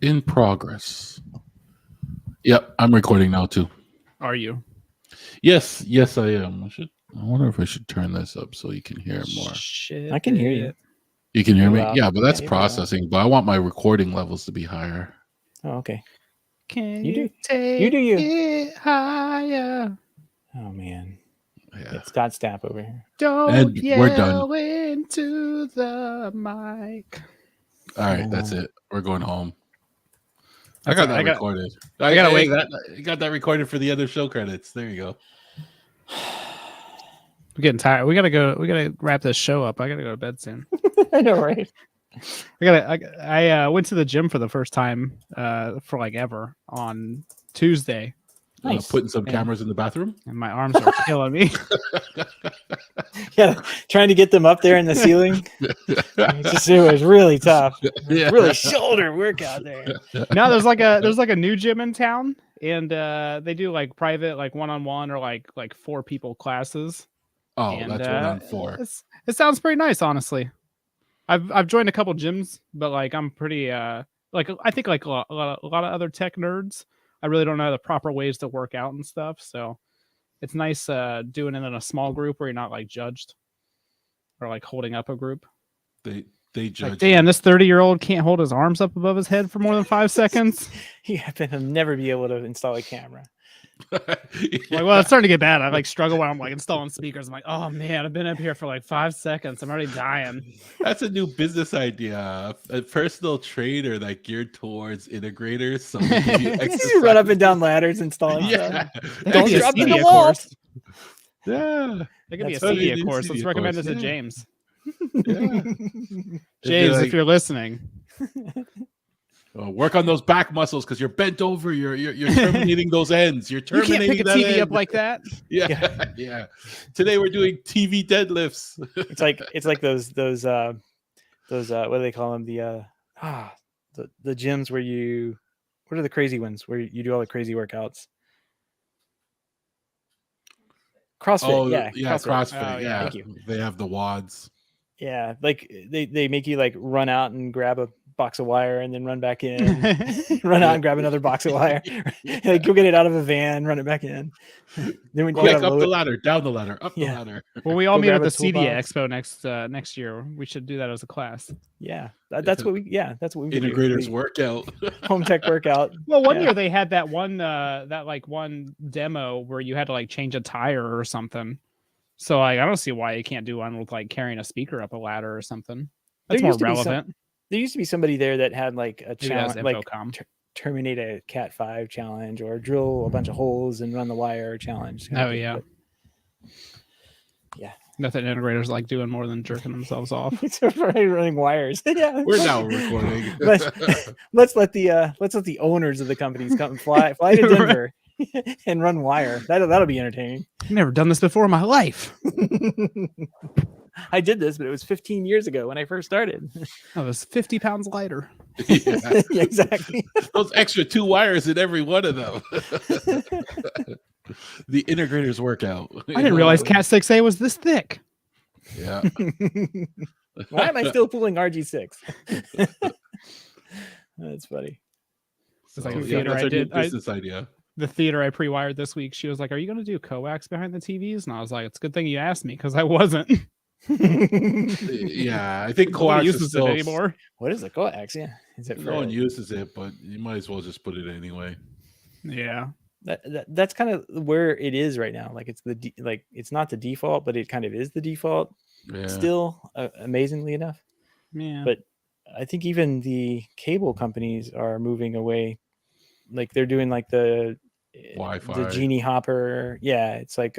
In progress. Yep, I'm recording now too. Are you? Yes, I am. I wonder if I should turn this up so you can hear more. Shit. I can hear you. You can hear me? Loud. Yeah, but that's Yeah, you're pretty loud. processing. But I want my recording levels to be higher. Oh, okay. Can You do. take You do you. it higher? Oh man, Yeah. it's Scott Stapp over here. Don't And yell we're done. into the mic. All right, that's it. We're going home. That's I got all right. that recorded. I gotta wait. I got that recorded for the other show credits. There you go. I'm getting tired. We gotta wrap this show up. I gotta go to bed soon. I know, right? I went to the gym for the first time for like ever on Tuesday. Nice. Putting some cameras in the bathroom. And my arms are killing me. Yeah, trying to get them up there in the ceiling. It was really tough. Yeah. Really shoulder workout there. No, there's like a new gym in town, and they do like private, like one-on-one or like 4 people classes. Oh, And, that's what I'm for. It sounds pretty nice, honestly. I've joined a couple gyms, but like I'm pretty like I think like a lot of other tech nerds, I really don't know the proper ways to work out and stuff. So it's nice doing it in a small group where you're not like judged or like holding up a group. They judge. Like, damn, this 30-year-old can't hold his arms up above his head for more than 5 seconds. You happen to never be able to install a camera. Like, well, it's starting to get bad. I like struggle when I'm like installing speakers. I'm like, oh man, I've been up here for like 5 seconds. I'm already dying. That's a new business idea. A personal trainer that geared towards integrators. So You run up and down ladders installing stuff. Don't Don't drop in the CEDIA wall. course. Yeah. That could be a That's CEDIA funny. course. Let's CEDIA recommend course, this to yeah. James. Yeah. James, like, if you're listening. Work on those back muscles because you're bent over. You're terminating those ends. You're You terminating can't pick a that TV end. up like that. Yeah. Today we're doing TV deadlifts. It's like those what do they call them? The gyms where what are the crazy ones where you do all the crazy workouts? CrossFit, CrossFit. Oh, Yeah, thank you. They have the wads. Yeah, like they make you like run out and grab a box of wire and then run back in, run out and grab another box of wire, like go get it out of a van, run it back in. Then when you Quick, gotta up load the it- ladder, down the ladder, up Yeah. the ladder. Well, we all Go meet at grab the a CEDIA toolbox. Expo next year. We should do that as a class. yeah, that's what we could do. Integrators workout. Home tech workout. Well, one Yeah. year they had that one demo where you had to like change a tire or something. So like, I don't see why you can't do one with like carrying a speaker up a ladder or something. That's There more used to be relevant. There used to be somebody there that had like a Maybe that's challenge, like Infocom. terminate a Cat 5 challenge or drill a bunch of holes and run the wire challenge. Oh yeah. But, yeah. Nothing integrators like doing more than jerking themselves off. It's already running wires. Yeah. We're now recording. let's let the owners of the companies come fly to Denver and run wire. That'll be entertaining. I've never done this before in my life. I did this, but it was 15 years ago when I first started. I was 50 pounds lighter. Yeah. Yeah, exactly. Those extra 2 wires in every one of them. The integrators workout. I didn't realize Cat 6A was this thick. Yeah. Why am I still fooling RG6? That's funny. It's like So, a yeah, theater that's I our new did. business idea. The theater I pre-wired this week, she was like, "Are you going to do coax behind the TVs?" And I was like, "It's a good thing you asked me because I wasn't." Yeah, I think Nobody coax is uses it still anymore. What is the coax? Yeah, is it No one uses it, but you might as well just put it anyway. Yeah, that's kind of where it is right now. Like it's it's not the default, but it kind of is the default. Yeah. Still, amazingly enough. yeah. But I think even the cable companies are moving away. Like they're doing like the Wi-Fi. the Genie Hopper. Yeah, it's like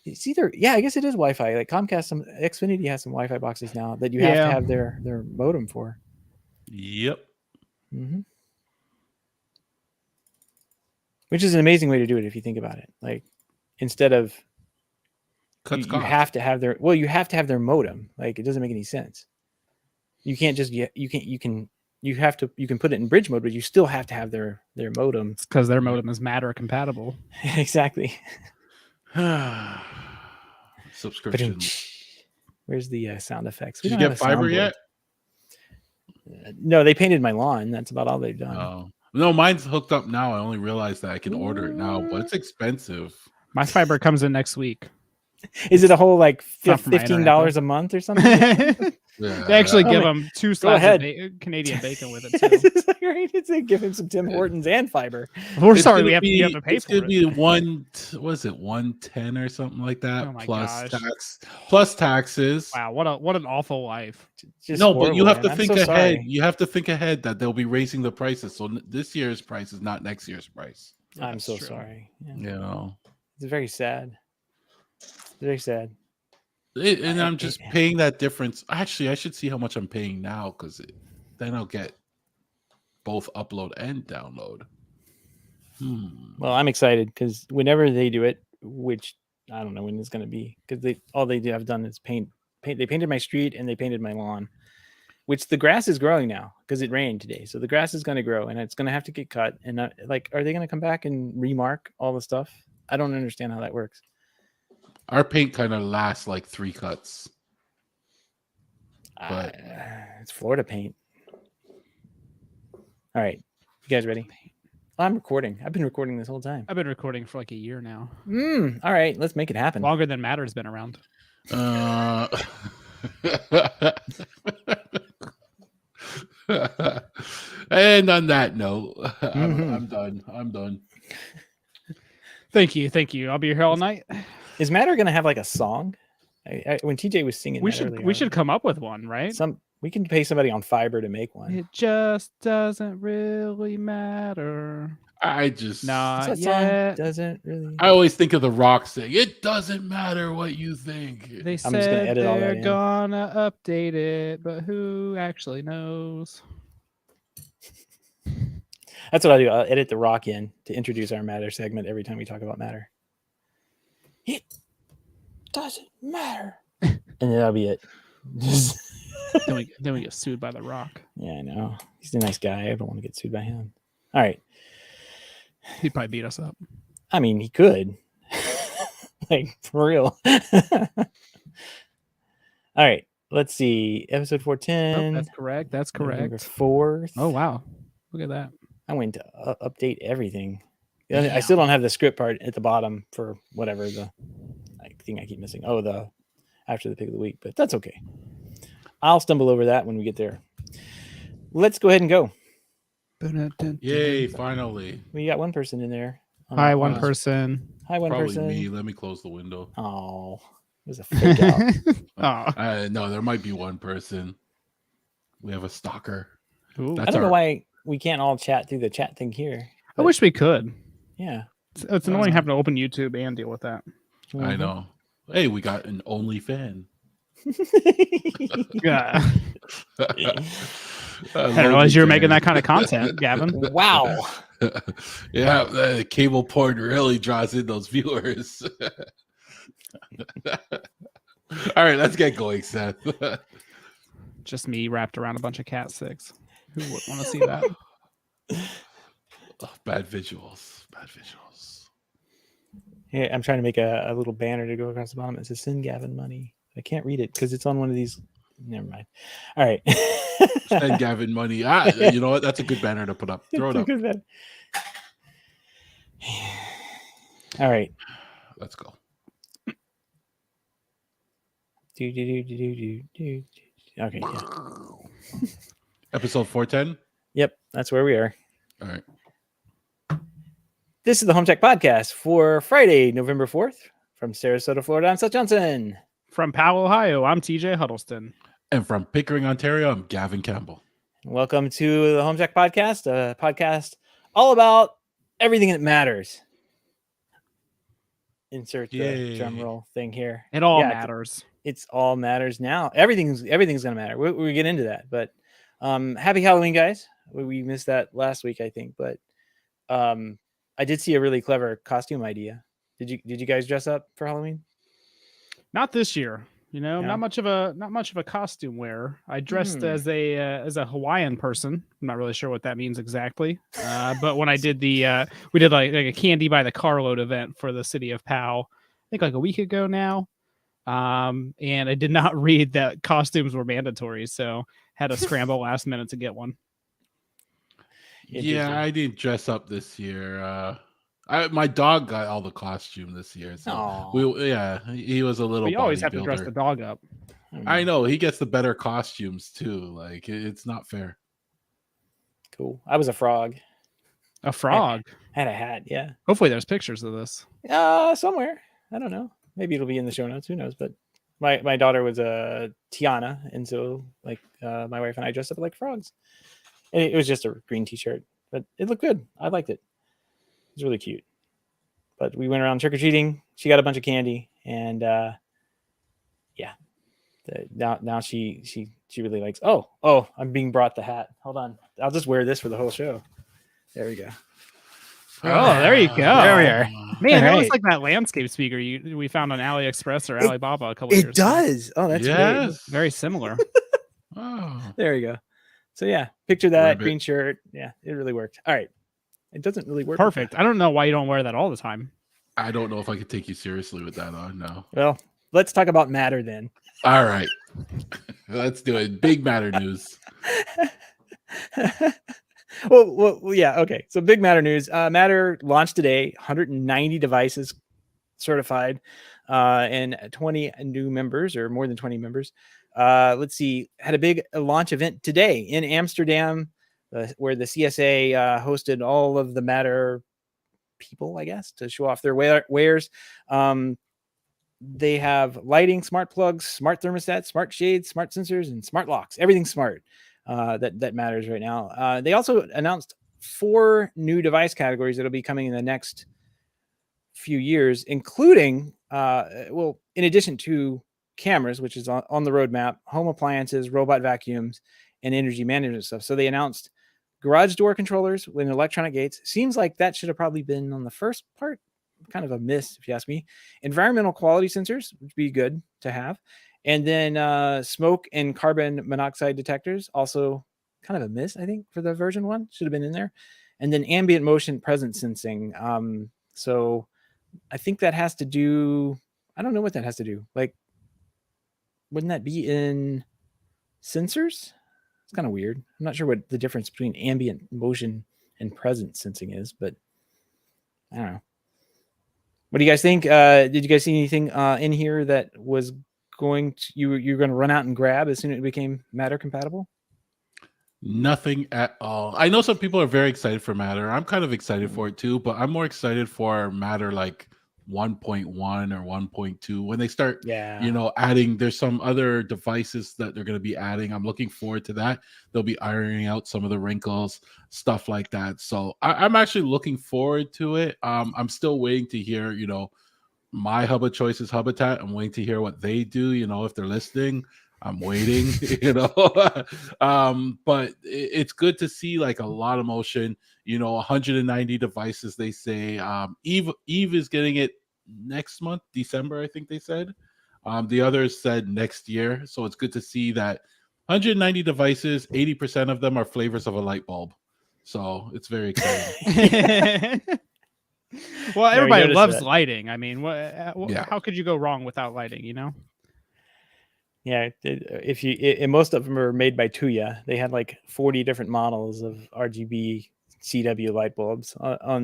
it's either I guess it is Wi-Fi. Like Comcast, Xfinity has some Wi-Fi boxes now that you have to have their modem for. Yep. Mm-hmm. Which is an amazing way to do it if you think about it. Like instead of Cuts you have to have their modem. Like it doesn't make any sense. You can't just you can put it in bridge mode, but you still have to have their modem. It's because their modem is Matter compatible. Exactly. Subscription. Where's the sound effects? Did you get fiber yet? No, they painted my lawn. That's about all they've done. No, mine's hooked up now. I only realized that I can order it now, but it's expensive. My fiber comes in next week. Is it a whole like not for my internet, $15 though. a month or something? Yeah, They actually Oh give my- them 2 Go slides ahead. of Canadian bacon with it too. It's like, right? It's like give him some Tim Hortons and fiber. We're It's sorry, gonna you have to pay it's for gonna it. be was it 110 or something like that Oh my plus gosh. plus taxes. Wow, what an awful life. Just No, but you horrible, have man. to I'm think so ahead. sorry. You have to think ahead that they'll be raising the prices. So this year's price is not next year's price. I'm That's so true. sorry. Yeah. You know, It's very sad. Very sad. and I'm just paying that difference. Actually, I should see how much I'm paying now because then I'll get both upload and download. Well, I'm excited because whenever they do it, which I don't know when it's going to be, because all they have done is paint. They painted my street and they painted my lawn, which the grass is growing now because it rained today. So the grass is going to grow and it's going to have to get cut. And are they going to come back and remark all the stuff? I don't understand how that works. Our paint kind of lasts like 3 cuts. But It's Florida paint. All right, you guys ready? I'm recording. I've been recording this whole time. I've been recording for like a year now. All right, let's make it happen. Longer than Matter's been around. And on that note, I'm done. I'm done. Thank you. I'll be here all night. Is Matter going to have like a song? When TJ was singing, We that should earlier, come up with one, right? we can pay somebody on Fiverr to make one. It just doesn't really matter. I just Not That song yet. doesn't really. I always think of the Rock saying, "It doesn't matter what you think." They I'm just gonna said edit all that they're in. gonna update it, but who actually knows? That's what I do. I'll edit the Rock in to introduce our Matter segment every time we talk about Matter. It doesn't matter, and then that'll be it. then we get sued by The Rock. Yeah, I know. He's a nice guy. I don't want to get sued by him. All right. He'd probably beat us up. I mean, he could. Like, for real. All right. Let's see. Episode 410. That's correct. That's November correct. 4th. Oh wow, look at that. I went to update everything. I still don't have the script part at the bottom for whatever the thing I keep missing. Oh, the after the pick of the week, but that's okay. I'll stumble over that when we get there. Let's go ahead and go. Yay! Finally, We got one person in there. Hi, one person. Hi, one probably person. me. Let me close the window. Oh, it was a fake out. Oh, No, there might be one person. We have a stalker. Ooh. I don't know why we can't all chat through the chat thing here. I but wish we could. Yeah. It's annoying having to open YouTube and deal with that. I Mhm. know. Hey, we got an only fan. Yeah. I didn't realize you were making that kind of content, Gavin. Wow. Yeah, the cable porn really draws in those viewers. All right, let's get going, Seth. Just me wrapped around a bunch of cat sticks. Who would want to see that? Oh, bad visuals. Bad visuals. Yeah, I'm trying to make a little banner to go across the bottom. It says "Send Gavin money." I can't read it because it's on one of these. Never mind. All right. Send Gavin money. You know what? That's a good banner to put up. Throw it up. All right. Let's go. Okay. Yeah. Episode 410. Yep. That's where we are. All right. This is the HomeTech podcast for Friday, November 4th from Sarasota, Florida. I'm Seth Johnson. From Powell, Ohio, I'm TJ Huddleston. And from Pickering, Ontario, I'm Gavin Campbell. Welcome to the HomeTech podcast, a podcast all about everything that matters. Insert the Yay. drum roll thing here. It all Yeah, matters. It's all matters now. Everything's gonna matter. We get into that, but happy Halloween, guys. We missed that last week, I think, but I did see a really clever costume idea. Did you guys dress up for Halloween? Not this year. You know, Yeah. not much of a costume wearer. I dressed as a Hawaiian person. I'm not really sure what that means exactly. But when I did we did like a candy by the carload event for the city of Powell, I think like a week ago now. And I did not read that costumes were mandatory. So had to scramble last minute to get one. Yeah, I didn't dress up this year. My dog got all the costume this year, so he was a little We always have to dress the bodybuilder. dog up. I know he gets the better costumes too. Like it's not fair. Cool. I was a frog. A frog. I had a hat. Yeah. Hopefully, there's pictures of this. Somewhere. I don't know. Maybe it'll be in the show notes. Who knows? But my daughter was a Tiana, and so like my wife and I dressed up like frogs. And it was just a green T-shirt, but it looked good. I liked it. It was really cute. But we went around trick or treating. She got a bunch of candy, and now she really likes. Oh, I'm being brought the hat. Hold on, I'll just wear this for the whole show. There we go. Oh, there you go. There we are. Man, that All looks right. like that landscape speaker we found on AliExpress or Alibaba a couple years ago. It does. Oh, that's great. Very similar. There you go. So yeah, picture that Ribbit. green shirt. Yeah, it really worked. All right. It doesn't really work. Perfect. I don't know why you don't wear that all the time. I don't know if I could take you seriously with that on. No. Well, let's talk about Matter then. All right, let's do it. Big Matter news. well, yeah. Okay. So big Matter news. Matter launched today. 190 devices certified, and 20 new members, or more than 20 members. Let's see. Had a big launch event today in Amsterdam, where the CSA hosted all of the Matter people, I guess, to show off their wares. They have lighting, smart plugs, smart thermostats, smart shades, smart sensors, and smart locks. Everything's smart. That matters right now. They also announced 4 new device categories that'll be coming in the next few years, including, in addition to cameras, which is on the roadmap, home appliances, robot vacuums, and energy management stuff. So they announced garage door controllers with electronic gates. Seems like that should have probably been on the first part. Kind of a miss, if you ask me. Environmental quality sensors would be good to have. And then smoke and carbon monoxide detectors, also kind of a miss, I think, for the version 1. Should have been in there. And then ambient motion presence sensing. So I think that has to do, I don't know what that has to do. Like, wouldn't that be in sensors? It's kind of weird. I'm not sure what the difference between ambient motion and presence sensing is, but I don't know. What do you guys think? Did you guys see anything in here that was going to, you're going to run out and grab as soon as it became Matter compatible? Nothing at all. I know some people are very excited for Matter. I'm kind of excited for it too, but I'm more excited for Matter like 1.1 or 1.2 when they start, adding. There's some other devices that they're going to be adding. I'm looking forward to that. They'll be ironing out some of the wrinkles, stuff like that. So I'm actually looking forward to it. I'm still waiting to hear, my hub of choice is Habitat. I'm waiting to hear what they do. If they're listening, I'm waiting. But it's good to see like a lot of motion. 190 devices. They say Eve is getting it next month, December, I think they said. The others said next year. So it's good to see that 190 devices, 80% of them are flavors of a light bulb. So it's very exciting. Well, everybody loves lighting. I mean, how could you go wrong without lighting? Yeah, and most of them are made by Tuya. They had like 40 different models of RGB CW light bulbs. I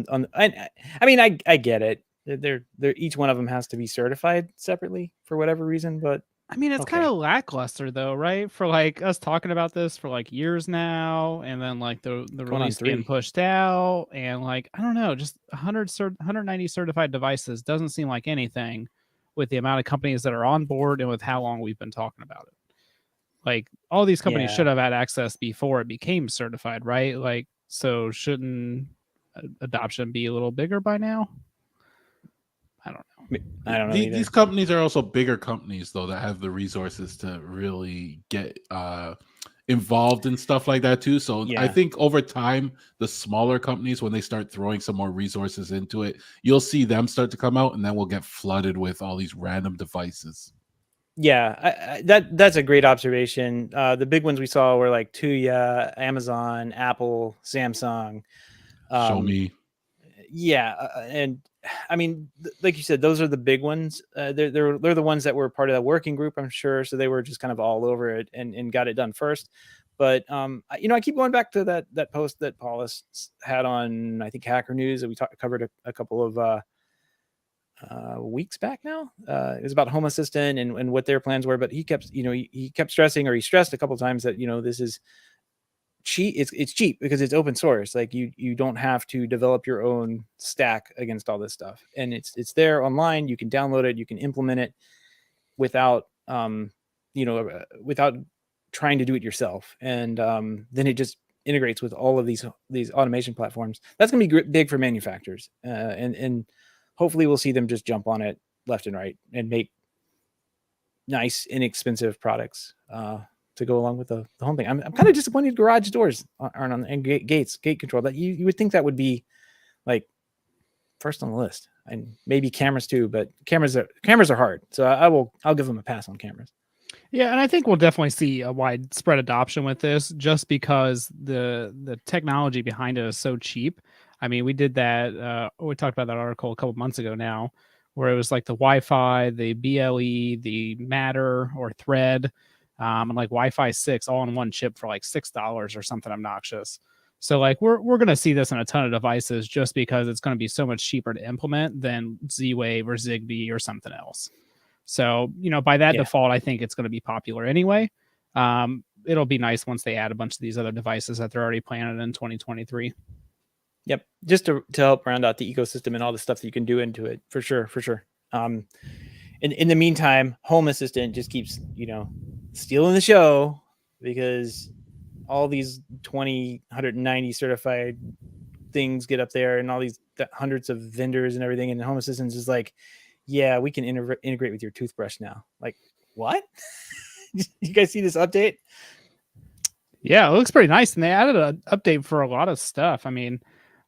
get it. They're each one of them has to be certified separately for whatever reason, but I mean, it's kind of lackluster though, right? For like us talking about this for like years now, and then like the release being pushed out, and like I don't know, just 190 certified devices doesn't seem like anything with the amount of companies that are on board and with how long we've been talking about it. Like all these companies should have had access before it became certified, right? Like, so shouldn't adoption be a little bigger by now? I don't know. These companies are also bigger companies though that have the resources to really get involved in stuff like that too. So I think over time, the smaller companies, when they start throwing some more resources into it, you'll see them start to come out, and then we'll get flooded with all these random devices. Yeah, that's a great observation. The big ones we saw were like Tuya, Amazon, Apple, Samsung. Xiaomi. And I mean, like you said, those are the big ones. They're the ones that were part of the working group, I'm sure. So they were just kind of all over it and got it done first. But I keep going back to that post that Paulus had on, I think, Hacker News that we covered a couple of weeks back now. It was about Home Assistant and what their plans were, but he kept stressing, or he stressed a couple of times that this is cheap. It's cheap because it's open source. Like you don't have to develop your own stack against all this stuff, and it's there online. You can download it, you can implement it without without trying to do it yourself, and then it just integrates with all of these automation platforms. That's going to be big for manufacturers, and hopefully we'll see them just jump on it left and right and make nice, inexpensive products to go along with the home thing. I'm kind of disappointed garage doors aren't on, and gate control. That you would think that would be like first on the list, and maybe cameras too. But cameras are hard, so I'll give them a pass on cameras. Yeah, and I think we'll definitely see a widespread adoption with this, just because the technology behind it is so cheap. I mean, we did that. We talked about that article a couple months ago now, where it was like the Wi-Fi, the BLE, the Matter or Thread, and like Wi-Fi 6 all in one chip for like $6 or something obnoxious. So like we're gonna see this in a ton of devices, just because it's going to be so much cheaper to implement than Z-Wave or Zigbee or something else. So, by that default, I think it's going to be popular anyway. It'll be nice once they add a bunch of these other devices that they're already planning in 2023. Yep. Just to help round out the ecosystem and all the stuff that you can do into it, for sure. In the meantime, Home Assistant just keeps, stealing the show, because all these 190 certified things get up there, and all these hundreds of vendors and everything. And Home Assistant is like, yeah, we can integrate with your toothbrush now. Like, what? You guys see this update? Yeah, it looks pretty nice, and they added an update for a lot of stuff. I mean,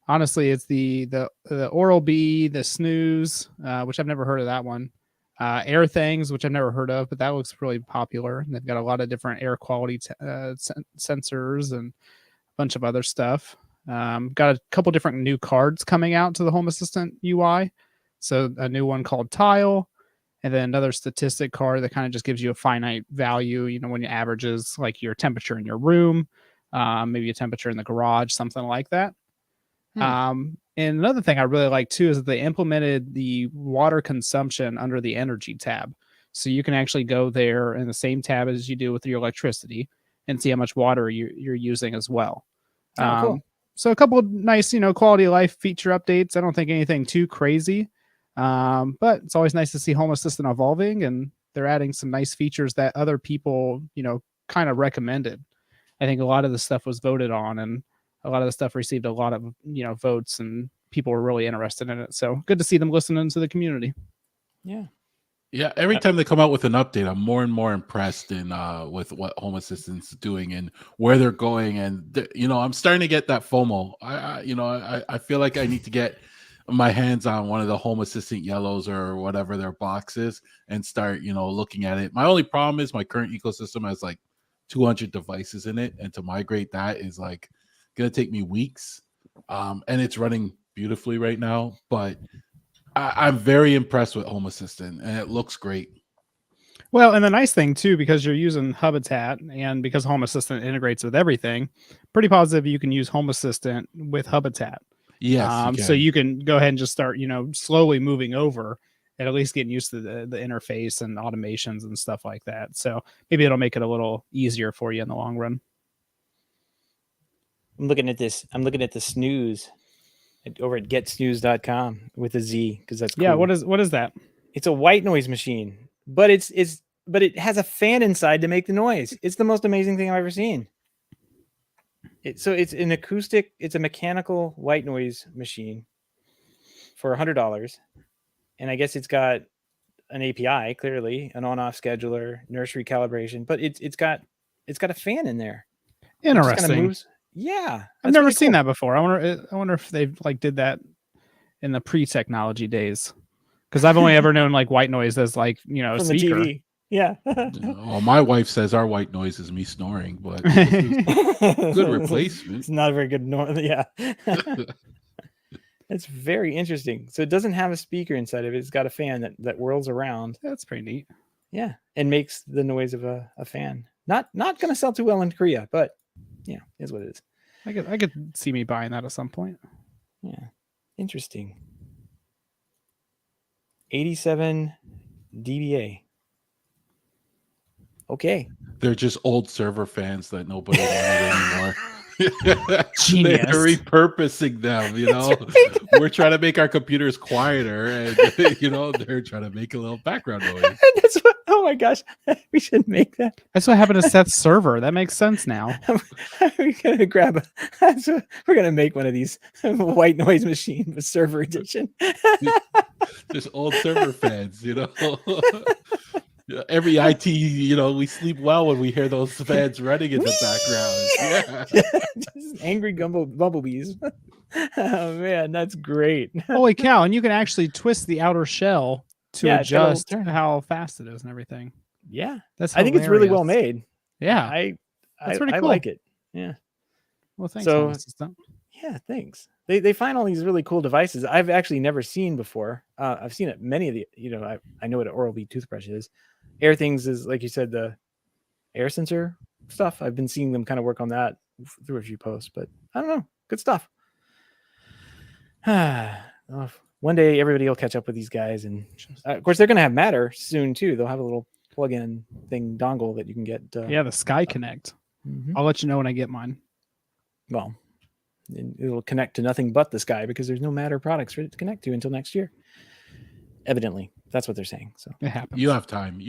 honestly, it's the Oral-B, the Snooze, which I've never heard of that one. Air Things, which I've never heard of, but that looks really popular. And they've got a lot of different air quality sensors and a bunch of other stuff. Got a couple different new cards coming out to the Home Assistant UI. So a new one called Tile, and then another statistic card that kind of just gives you a finite value, when it averages like your temperature in your room, maybe a temperature in the garage, something like that. And another thing I really like too is that they implemented the water consumption under the energy tab. So you can actually go there in the same tab as you do with your electricity and see how much water you're using as well. Cool. So a couple of nice, quality of life feature updates. I don't think anything too crazy. But it's always nice to see Home Assistant evolving, and they're adding some nice features that other people, kind of recommended. I think a lot of the stuff was voted on, and a lot of the stuff received a lot of, votes, and people were really interested in it. So good to see them listening to the community. Yeah. Yeah, every time they come out with an update, I'm more and more impressed with what Home Assistant's doing and where they're going. And I'm starting to get that FOMO. I feel like I need to get my hands on one of the Home Assistant yellows or whatever their box is and start, looking at it. My only problem is my current ecosystem has like 200 devices in it, and to migrate that is like gonna take me weeks. And it's running beautifully right now, but I'm very impressed with Home Assistant, and it looks great. Well, and the nice thing too, because you're using Habitat, and because Home Assistant integrates with everything, pretty positive you can use Home Assistant with Habitat. Yes, so you can go ahead and just start, slowly moving over, and at least getting used to the interface and automations and stuff like that. So maybe it'll make it a little easier for you in the long run. I'm looking at this. I'm looking at the Snooze over at getsnooze.com with a Z, because that's cool. Yeah. What is that? It's a white noise machine, but but it has a fan inside to make the noise. It's the most amazing thing I've ever seen. So it's an acoustic. It's a mechanical white noise machine for $100, and I guess it's got an API, clearly an on-off scheduler, nursery calibration, but it's got a fan in there. Interesting. Yeah, I've never seen that before. I wonder if they did that in the pre-technology days, because I've only ever known like white noise as like from a the speaker. TV. Yeah. Well, my wife says our white noise is me snoring, but this is good replacement. It's not a very good noise. Yeah. It's very interesting. So it doesn't have a speaker inside of it. It's got a fan that whirls around. That's pretty neat. Yeah, and makes the noise of a fan. Not going to sell too well in Korea, but yeah, is what it is. I could see me buying that at some point. Yeah, interesting. 87 dBA. Okay. They're just old server fans that nobody wanted anymore. Genius. They're repurposing them, We're trying to make our computers quieter, and they're trying to make a little background noise. That's what, oh my gosh, we should make that. That's what happened to Seth's server. That makes sense now. We're gonna we're gonna make one of these white noise machine with server edition. Just old server fans, Every IT, we sleep well when we hear those fans running in the background. Yeah. Just angry bumblebees. Oh man, that's great. Holy cow. And you can actually twist the outer shell to Yeah, it's got a little adjust turn. how fast it is and everything. Yeah. That's I think it's really well hilarious. made. Yeah. That's pretty cool. I like it. Yeah. Well, thanks. So- Home Assistant. Yeah, thanks. They find all these really cool devices I've actually never seen before. I've seen it many of the, I know what an Oral-B toothbrush is. AirThings is, like you said, the air sensor stuff. I've been seeing them kind of work on that through a few posts, but I don't know. Good stuff. One day everybody will catch up with these guys, and of course they're going to have Matter soon too. They'll have a little plug-in thing dongle that you can get. Yeah, the Sky Connect. Mhm. I'll let you know when I get mine. Well, it'll connect to nothing but the Sky because there's no Matter products for it to connect to until next year. Evidently, that's what they're saying. So It happens. You have time.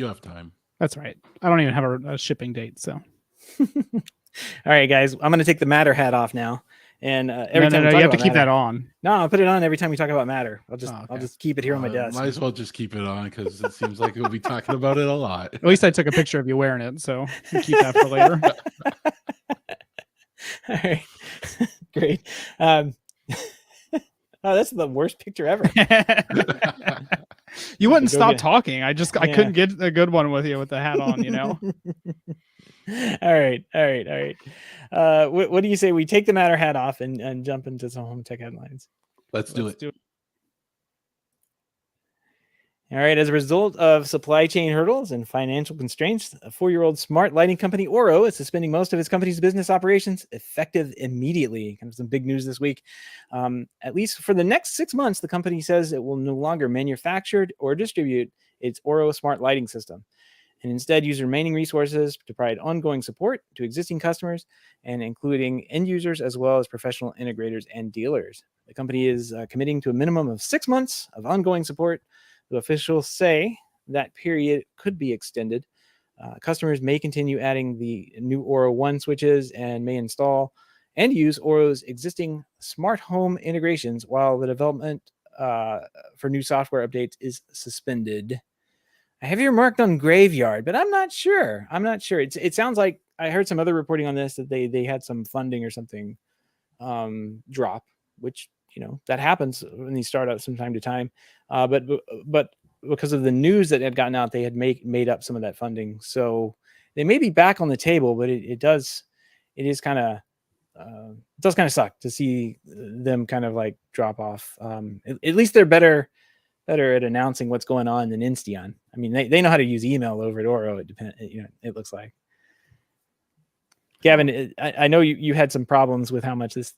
That's right. I don't even have a shipping date. So, all right, guys, I'm going to take the Matter hat off now. And every time we you talk have to about keep Matter- that on. No, I'll put it on every time we talk about Matter. I'll okay. just keep it here on my desk. Might as well just keep it on because it seems like we'll be talking about it a lot. At least I took a picture of you wearing it, so you keep that for later. All right, great. Oh, that's the worst picture ever. You wouldn't Go stop get- talking. I couldn't get a good one with you with the hat on, All right. What do you say we take the Matter hat off and jump into some home tech headlines? Let's do it. All right. As a result of supply chain hurdles and financial constraints, a 4-year-old smart lighting company, Oro, is suspending most of its company's business operations effective immediately. Kind of some big news this week. At least for the next 6 months, the company says it will no longer manufacture or distribute its Oro smart lighting system, and instead use remaining resources to provide ongoing support to existing customers and including end users as well as professional integrators and dealers. The company is committing to a minimum of 6 months of ongoing support. The officials say that period could be extended. Customers may continue adding the new Oro 1 switches and may install and use Oro's existing smart home integrations while the development for new software updates is suspended. I have here marked on graveyard, but I'm not sure. It sounds like I heard some other reporting on this that they had some funding or something drop, which that happens when these startups from time to time. But because of the news that had gotten out, they had made up some of that funding, so they may be back on the table. But it does kind of suck to see them kind of like drop off. At least they're better at announcing what's going on than Insteon. I mean, they know how to use email over at Oro. It depends. It looks like. Gavin, I know you had some problems with how much this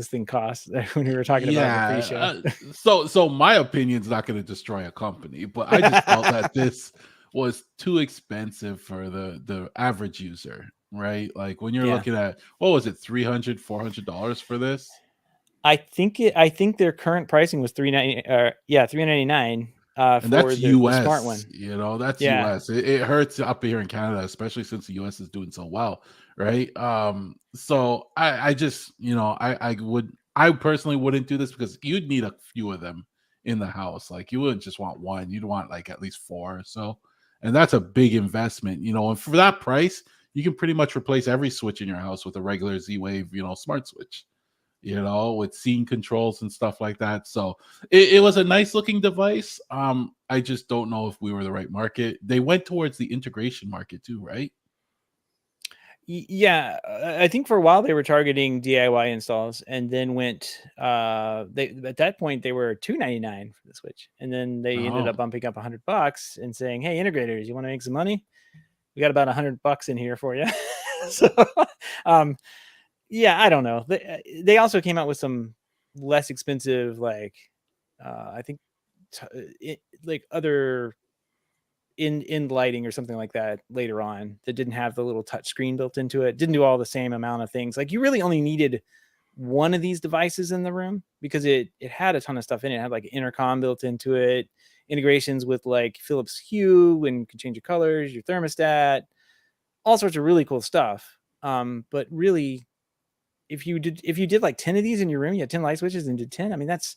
thing costs when we were talking about it in the pre-show. So my opinion's not going to destroy a company, but I just felt that this was too expensive for the average user, right? Like when you're looking at, what was it, $300-$400 for this? I think their current pricing was $399. And that's the US, smart one. That's US. It hurts up here in Canada, especially since the US is doing so well, right? So I just, I personally wouldn't do this because you'd need a few of them in the house. Like you wouldn't just want one, you'd want like at least 4 or so. And that's a big investment, and for that price, you can pretty much replace every switch in your house with a regular Z-Wave, smart switch. With scene controls and stuff like that. So it was a nice looking device. I just don't know if we were the right market. They went towards the integration market too, right? Yeah, I think for a while they were targeting DIY installs, and then went. At that point they were $299 for the Switch, and then they ended up bumping up $100 and saying, "Hey, integrators, you want to make some money? We got about $100 in here for you." So, Yeah, I don't know. They also came out with some less expensive, like I think like other in lighting or something like that later on that didn't have the little touch screen built into it, didn't do all the same amount of things. Like you really only needed one of these devices in the room because it had a ton of stuff in it. It had like intercom built into it, integrations with like Philips Hue and could change your colors, your thermostat, all sorts of really cool stuff. But really, if you did like 10 of these in your room, you had 10 light switches and did 10. I mean, that's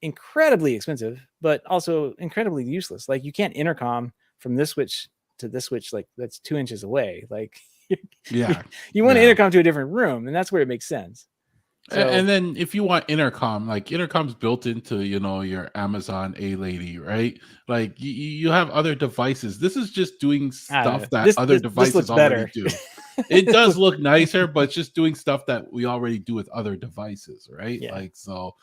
incredibly expensive, but also incredibly useless. Like you can't intercom from this switch to this switch, like that's 2 inches away. Like Yeah. you want to intercom to a different room, and that's where it makes sense. So, and then if you want intercom, like intercom's built into, your Amazon A Lady, right? Like you have other devices. This is just doing stuff that other this devices looks already better. do. It does look nicer, but it's just doing stuff that we already do with other devices, right? Yeah. Like, so,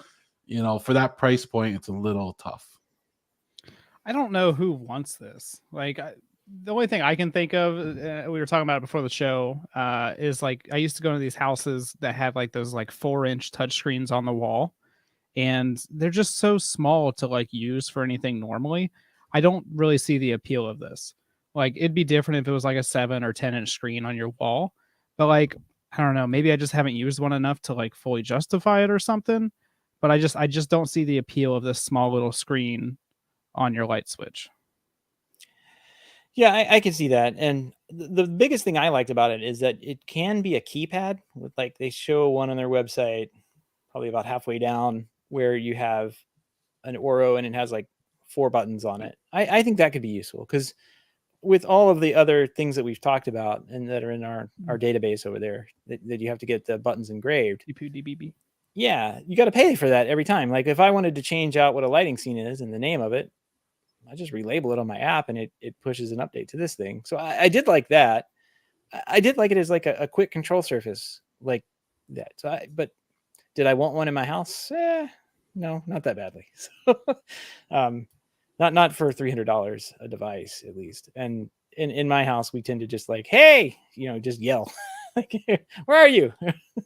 for that price point, it's a little tough. I don't know who wants this. Like, the only thing I can think of, we were talking about it before the show, is like I used to go to these houses that had like those like 4-inch touchscreens on the wall, and they're just so small to like use for anything normally. I don't really see the appeal of this. Like, it'd be different if it was like a 7 or 10-inch screen on your wall, but like, I don't know, maybe I just haven't used one enough to like fully justify it or something. But I just don't see the appeal of this small little screen on your light switch. Yeah, I can see that. And the biggest thing I liked about it is that it can be a keypad with like they show one on their website, probably about halfway down, where you have an Oro and it has like 4 buttons on it. I think that could be useful because with all of the other things that we've talked about and that are in our database over there that you have to get the buttons engraved. DPDBB. Yeah, you got to pay for that every time. Like if I wanted to change out what a lighting scene is and the name of it, I just relabel it on my app and it pushes an update to this thing. So I did like that. I did like it as like a quick control surface like that. So but did I want one in my house? No, not that badly. So, not for $300 a device at least. And in my house, we tend to just like, hey, just yell, like, where are you?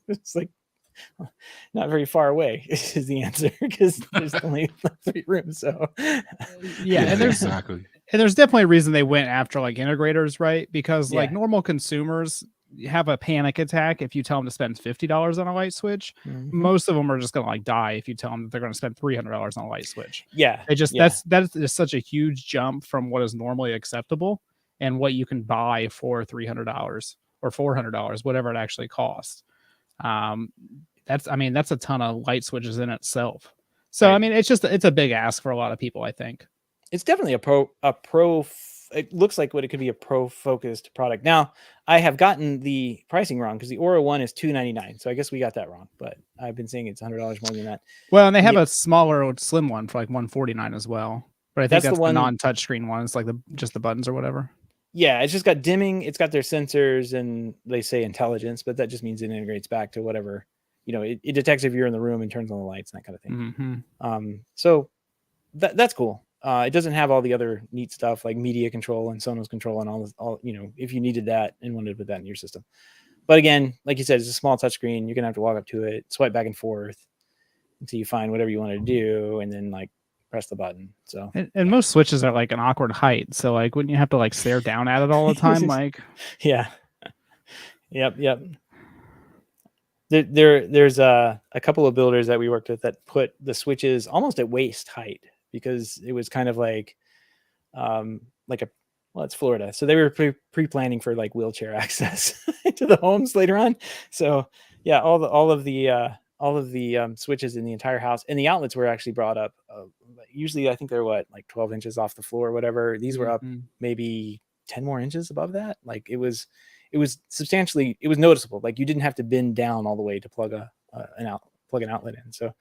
It's like not very far away is the answer because there's only 3 rooms. So yeah, and there's exactly. And there's definitely a reason they went after like integrators, right? Because like Yeah. normal consumers have a panic attack if you tell them to spend $50 on a light switch. Most of them are just gonna like die if you tell them that they're gonna spend $300 on a light switch. Yeah, They just that's just such a huge jump from what is normally acceptable and what you can buy for $300 or $400, whatever it actually costs. That's a ton of light switches in itself. So Right. I mean, it's a big ask for a lot of people, I think. It's definitely it looks like what it could be, a pro focused product. Now I have gotten the pricing wrong because the Aura 1 is $299. So I guess we got that wrong, but I've been saying it's $100 more than that. Well, and they have a smaller slim one for like $149 as well. But I think that's the non-touchscreen one. It's like just the buttons or whatever. Yeah, it's just got dimming. It's got their sensors and they say intelligence, but that just means it integrates back to whatever, it detects if you're in the room and turns on the lights and that kind of thing. Mm-hmm. So that's cool. It doesn't have all the other neat stuff like media control and Sonos control and all if you needed that and wanted to put that in your system. But again, like you said, it's a small touchscreen. You're gonna have to walk up to it, swipe back and forth until you find whatever you want to do, and then like press the button. So and most switches are like an awkward height. So like, wouldn't you have to like stare down at it all the time? Like, yeah, yep. There's a couple of builders that we worked with that put the switches almost at waist height because it was kind of like it's Florida, so they were pre-planning for like wheelchair access to the homes later on. So yeah, all of the switches in the entire house and the outlets were actually brought up. Usually, I think they're like 12 inches off the floor or whatever. These were up maybe 10 more inches above that. Like it was substantially, it was noticeable. Like you didn't have to bend down all the way to plug an outlet in. So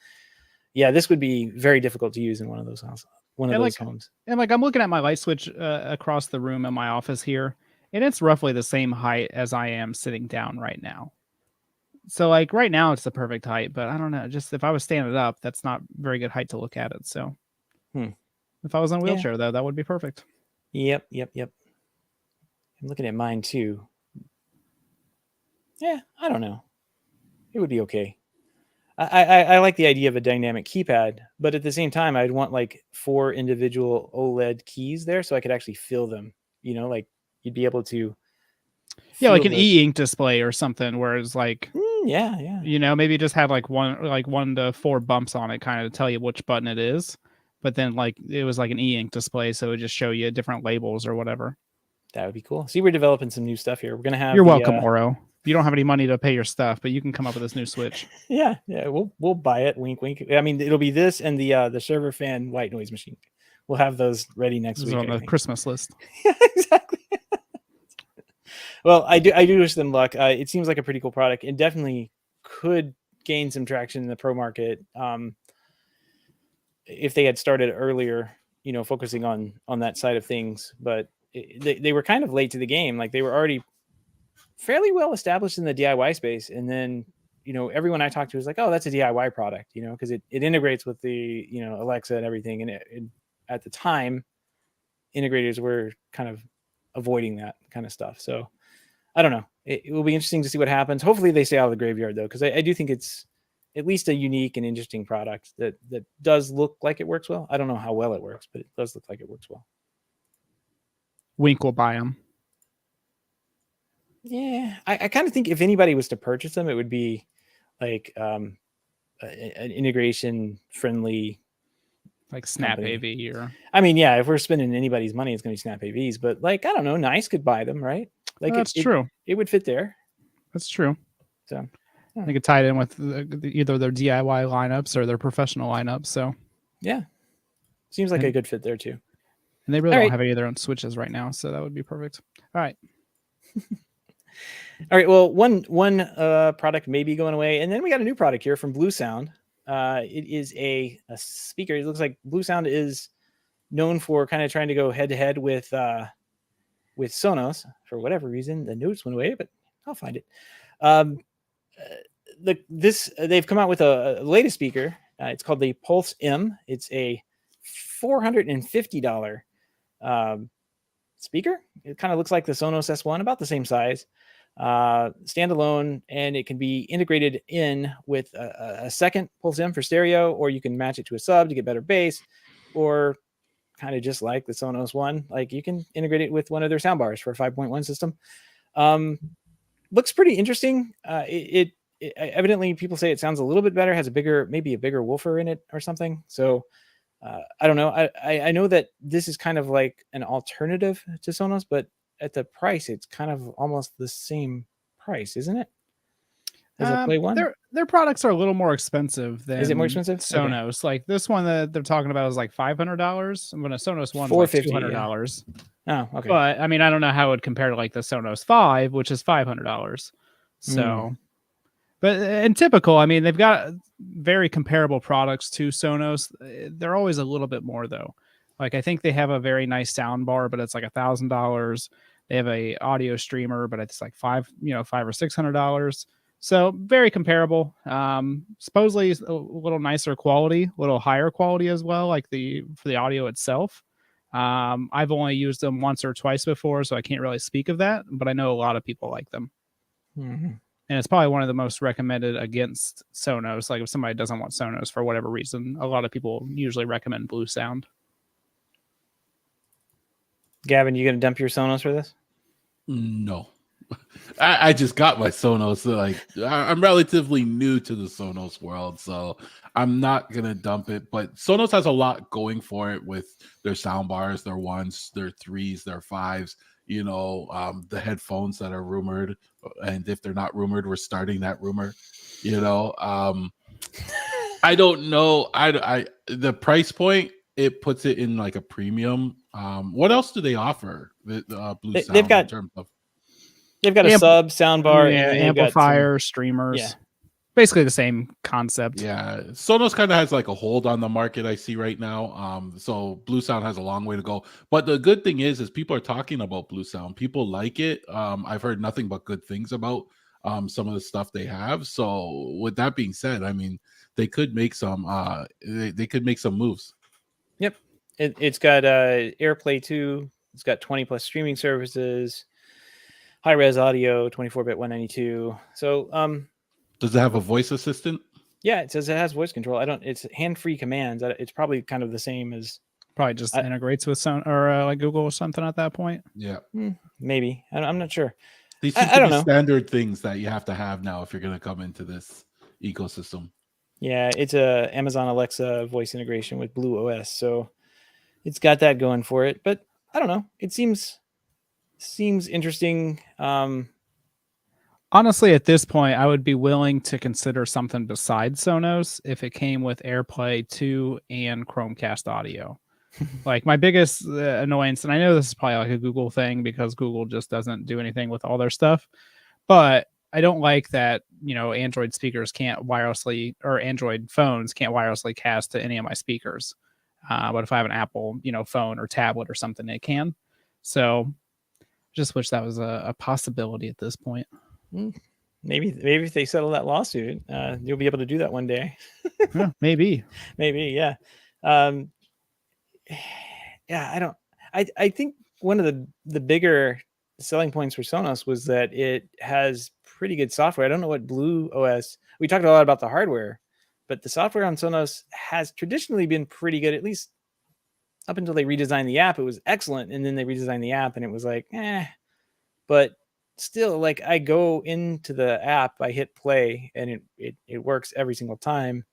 yeah, this would be very difficult to use in one of those houses. Homes. And like I'm looking at my light switch across the room in my office here, and it's roughly the same height as I am sitting down right now. So like right now it's the perfect height, but I don't know. Just if I was standing up, that's not very good height to look at it. So if I was in a wheelchair though, that would be perfect. Yep. I'm looking at mine too. Yeah, I don't know. it would be okay. I like the idea of a dynamic keypad, but at the same time, I'd want like 4 individual OLED keys there so I could actually feel them. You know, like you'd be able to. Yeah, like an the... e-ink display or something, where it's like, yeah. You know, maybe just have like 1 to 4 bumps on it, kind of tell you which button it is. But then like it was like an e-ink display, so it would just show you different labels or whatever. That would be cool. See, we're developing some new stuff here. We're gonna have. You're welcome, Oro. You don't have any money to pay your stuff, but you can come up with this new Switch. yeah, we'll buy it. Wink, wink. I mean, it'll be this and the server fan white noise machine. We'll have those ready next week. On the Christmas list. Yeah, exactly. Well, I do wish them luck. It seems like a pretty cool product, and definitely could gain some traction in the pro market if they had started earlier. You know, focusing on that side of things, but they were kind of late to the game. Like they were already fairly well established in the DIY space, and then you know everyone I talked to was like, "Oh, that's a DIY product," you know, because it integrates with the Alexa and everything. And it at the time, integrators were kind of avoiding that kind of stuff. So I don't know. It will be interesting to see what happens. Hopefully, they stay out of the graveyard though, because I do think it's at least a unique and interesting product that does look like it works well. I don't know how well it works, but it does look like it works well. Wink will buy them. Yeah, I kind of think if anybody was to purchase them, it would be like an integration friendly, like Snap company. AV. Or I mean, yeah, if we're spending anybody's money, it's going to be Snap AVs. But like, I don't know, Nice could buy them, right? Like that's true. It would fit there. That's true. So they could tie it in with either their DIY lineups or their professional lineups. So yeah, seems like a good fit there too. And they really don't have any of their own Switches right now, so that would be perfect. All right. All right. Well, one product may be going away, and then we got a new product here from Blue Sound. It is a speaker. It looks like Blue Sound is known for kind of trying to go head to head with Sonos for whatever reason. The notes went away, but I'll find it. They've come out with a latest speaker. It's called the Pulse M. It's a $450 speaker. It kind of looks like the Sonos S1, about the same size, standalone, and it can be integrated in with a second Pulse M for stereo, or you can match it to a sub to get better bass, or kind of just like the Sonos one, like you can integrate it with one of their soundbars for a 5.1 system. Looks pretty interesting. It evidently people say it sounds a little bit better, has maybe a bigger woofer in it or something. So I don't know. I know that this is kind of like an alternative to Sonos, but at the price, it's kind of almost the same price, isn't it? As a Play One? Their products are a little more expensive than. Is it more expensive? Sonos. Okay. Like this one that they're talking about is like $500. When a Sonos one's like $200. Yeah. Oh, okay. But I mean, I don't know how it would compare to like the Sonos 5, which is $500. So, but in typical, I mean, they've got very comparable products to Sonos. They're always a little bit more though. Like I think they have a very nice sound bar, but it's like $1,000. They have a audio streamer, but it's like $500 or $600. So very comparable. Supposedly a little nicer quality, a little higher quality as well, like for the audio itself. I've only used them once or twice before, so I can't really speak of that, but I know a lot of people like them. Mm-hmm. And it's probably one of the most recommended against Sonos. Like if somebody doesn't want Sonos for whatever reason, a lot of people usually recommend Blue Sound. Gavin, you gonna dump your Sonos for this? No. I just got my Sonos. So like I'm relatively new to the Sonos world, so I'm not gonna dump it. But Sonos has a lot going for it with their sound bars, their 1s, their 3s, their 5s. The headphones that are rumored, and if they're not rumored, we're starting that rumor. I don't know. I the price point, it puts it in like a premium. What else do they offer? Blue Sound they've got in terms of. They've got a sub soundbar, and amplifier, streamers. Yeah. Basically the same concept. Yeah, Sonos kind of has like a hold on the market I see right now. So Blue Sound has a long way to go. But the good thing is people are talking about Blue Sound. People like it. I've heard nothing but good things about some of the stuff they have. So with that being said, I mean, they could make some. They could make some moves. Yep, it's got AirPlay 2. It's got 20 plus streaming services. High res audio, 24-bit 192. So Does it have a voice assistant? Yeah, it says it has voice control. It's hand-free commands. It's probably kind of the same as Probably just integrates with some or like Google or something at that point. Yeah. Maybe. I'm not sure. These seem I to don't be know. standard things that you have to have now if you're going to come into this ecosystem. Yeah, it's a Amazon Alexa voice integration with Blue OS, so it's got that going for it. But I don't know. It seems interesting. Honestly, at this point, I would be willing to consider something besides Sonos if it came with AirPlay 2 and Chromecast audio. Like my biggest annoyance, and I know this is probably like a Google thing because Google just doesn't do anything with all their stuff, but I don't like that, Android speakers can't wirelessly, or Android phones can't wirelessly cast to any of my speakers. But if I have an Apple, phone or tablet or something, it can. So just wish that was a possibility at this point. Maybe if they settle that lawsuit, you'll be able to do that one day. Yeah, maybe. Yeah. Yeah, I think one of the bigger selling points for Sonos was that it has pretty good software. I don't know what Blue OS, we talked a lot about the hardware, but the software on Sonos has traditionally been pretty good, at least up until they redesigned the app. It was excellent. And then they redesigned the app and it was like, but still, like, I go into the app, I hit play, and it works every single time.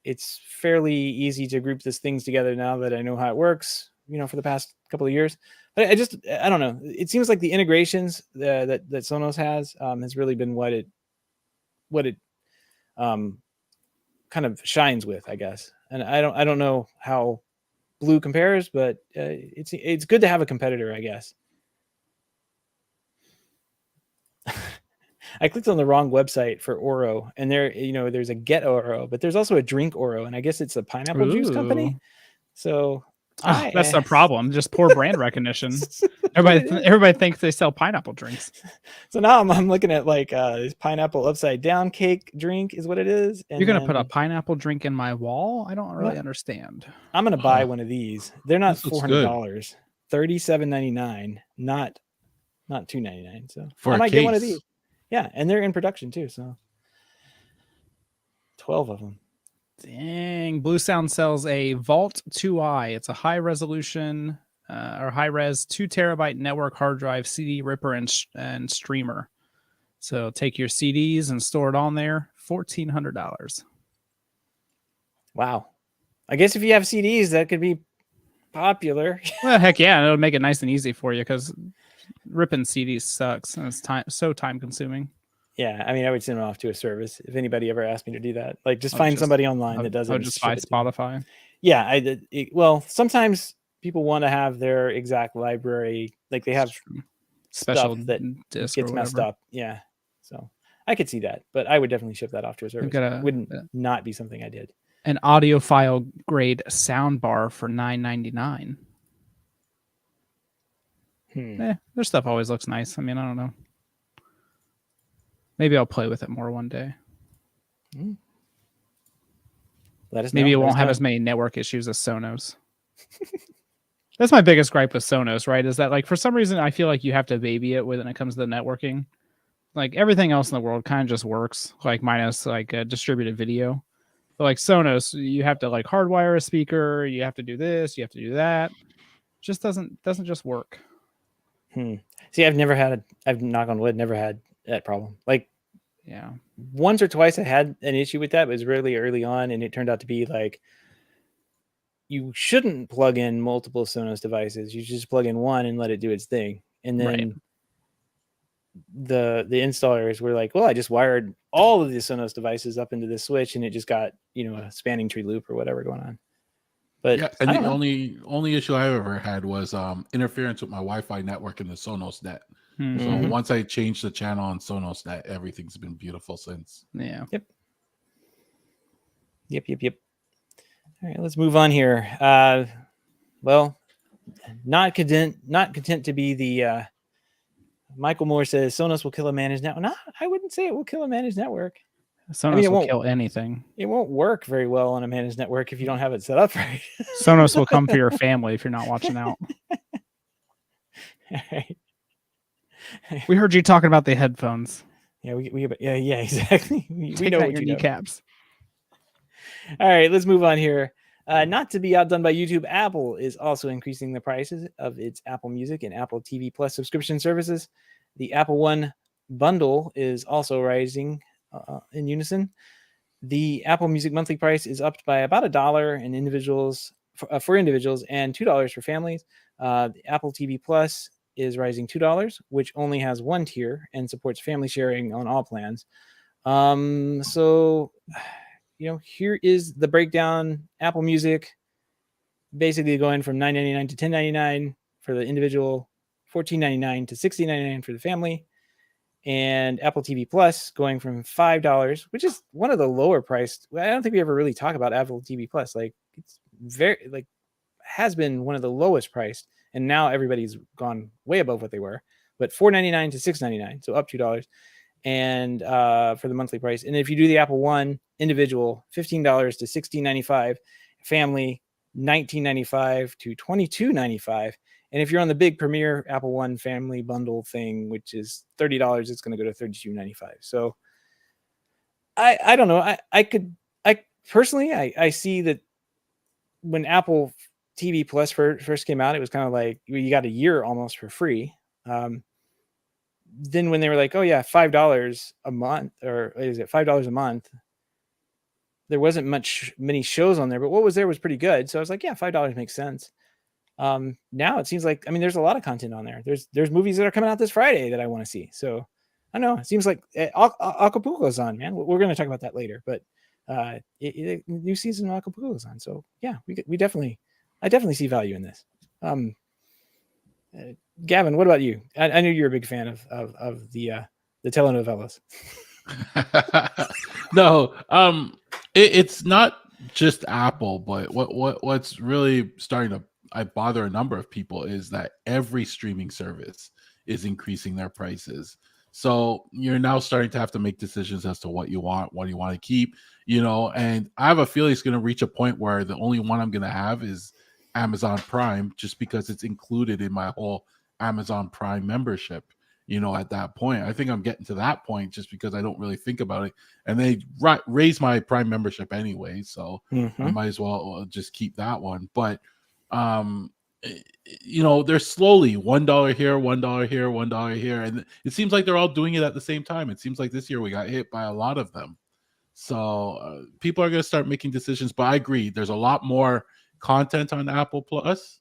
It's fairly easy to group these things together now that I know how it works, for the past couple of years. But I don't know. It seems like the integrations that Sonos has really been what it kind of shines with, I guess. And I don't know how Blue compares, but it's good to have a competitor, I guess. I clicked on the wrong website for Oro, and there's a Get Oro, but there's also a Drink Oro, and I guess it's a pineapple juice company. So that's the problem. Just poor brand recognition. Everybody thinks they sell pineapple drinks. So now I'm looking at like this pineapple upside down cake drink is what it is. And you're gonna put a pineapple drink in my wall? I don't really understand. I'm gonna buy one of these. They're not $400, $37.99, not $2.99. So I might get one of these. Yeah, and they're in production too. So 12 of them. Dang. Blue Sound sells a Vault 2i. It's a high resolution or high res 2 terabyte network hard drive, CD ripper and streamer. So take your CDs and store it on there. $1,400. Wow. I guess if you have CDs, that could be popular. Well, heck yeah, it'll make it nice and easy for you because ripping CDs sucks and it's so time consuming. Yeah, I mean, I would send them off to a service if anybody ever asked me to do that. Like, just find somebody online that does it. Just buy Spotify. Yeah, well, sometimes people want to have their exact library, like they have special stuff that disc gets messed up. Yeah, so I could see that, but I would definitely ship that off to a service. It wouldn't not be something I did. An audiophile grade sound bar for $9.99. Their stuff always looks nice. I mean, I don't know. Maybe I'll play with it more one day. Let us know. Maybe it won't have as many network issues as Sonos. That's my biggest gripe with Sonos, right? Is that, like, for some reason I feel like you have to baby it when it comes to the networking. Like everything else in the world kind of just works, like minus like distributed video. But like Sonos, you have to like hardwire a speaker, you have to do this, you have to do that. Just doesn't just work. See, I've knock on wood, never had that problem. Like, yeah, once or twice I had an issue with that. It was really early on, and it turned out to be like you shouldn't plug in multiple Sonos devices. You just plug in one and let it do its thing. And then the installers were like, well, I just wired all of the Sonos devices up into this switch, and it just got a spanning tree loop or whatever going on. But yeah, and the only issue I ever had was interference with my Wi-Fi network in the Sonos net. So once I changed the channel on Sonos net, everything's been beautiful since. Yeah. Yep. All right, let's move on here. Well, not content to be the Michael Moore says Sonos will kill a managed network. No, I wouldn't say it will kill a managed network. Sonos will kill anything. It won't work very well on a managed network if you don't have it set up right. Sonos will come for your family if you're not watching out. All right. We heard you talking about the headphones. Yeah, yeah, exactly. We know what your you know. kneecaps. All right, let's move on here. Not to be outdone by YouTube, Apple is also increasing the prices of its Apple Music and Apple TV Plus subscription services. The Apple One bundle is also rising in unison. The Apple Music monthly price is upped by about $1 in individuals for individuals and $2 for families. The Apple TV Plus is rising $2, which only has one tier and supports family sharing on all plans. So here is the breakdown. Apple Music basically going from $9.99 to $10.99 for the individual, $14.99 to $16.99 for the family, and Apple TV Plus going from $5, which is one of the lower priced. I don't think we ever really talk about Apple TV Plus. Like it's very has been one of the lowest priced, and now everybody's gone way above what they were. But $4.99 to $6.99, so up $2. And for the monthly price. And if you do the Apple One individual, $15 to $16.95, family $19.95 to $22.95. And if you're on the big premier Apple One family bundle thing, which is $30, it's going to go to $32.95. So I don't know. I personally I see that when Apple TV Plus first came out, it was kind of like you got a year almost for free. Then when they were like, oh yeah, $5 a month, or is it $5 a month? There wasn't many shows on there, but what was there was pretty good. So I was like, yeah, $5 makes sense. Now it seems like, there's a lot of content on there. There's movies that are coming out this Friday that I want to see. So I don't know. It seems like Acapulco's on, man. We're going to talk about that later, but new season of Acapulco's on. So yeah, I definitely see value in this. Gavin, what about you? I know you're a big fan of the telenovelas. No, it's not just Apple, but what's really starting to bother a number of people is that every streaming service is increasing their prices. So you're now starting to have to make decisions as to what you want to keep, and I have a feeling it's going to reach a point where the only one I'm going to have is Amazon Prime, just because it's included in my whole Amazon Prime membership. At that point, I think I'm getting to that point just because I don't really think about it, and they raise my Prime membership anyway, so I might as well just keep that one. But they're slowly $1 here, $1 here, $1 here, and it seems like they're all doing it at the same time. It seems like this year we got hit by a lot of them, so people are going to start making decisions. But I agree, there's a lot more content on Apple Plus.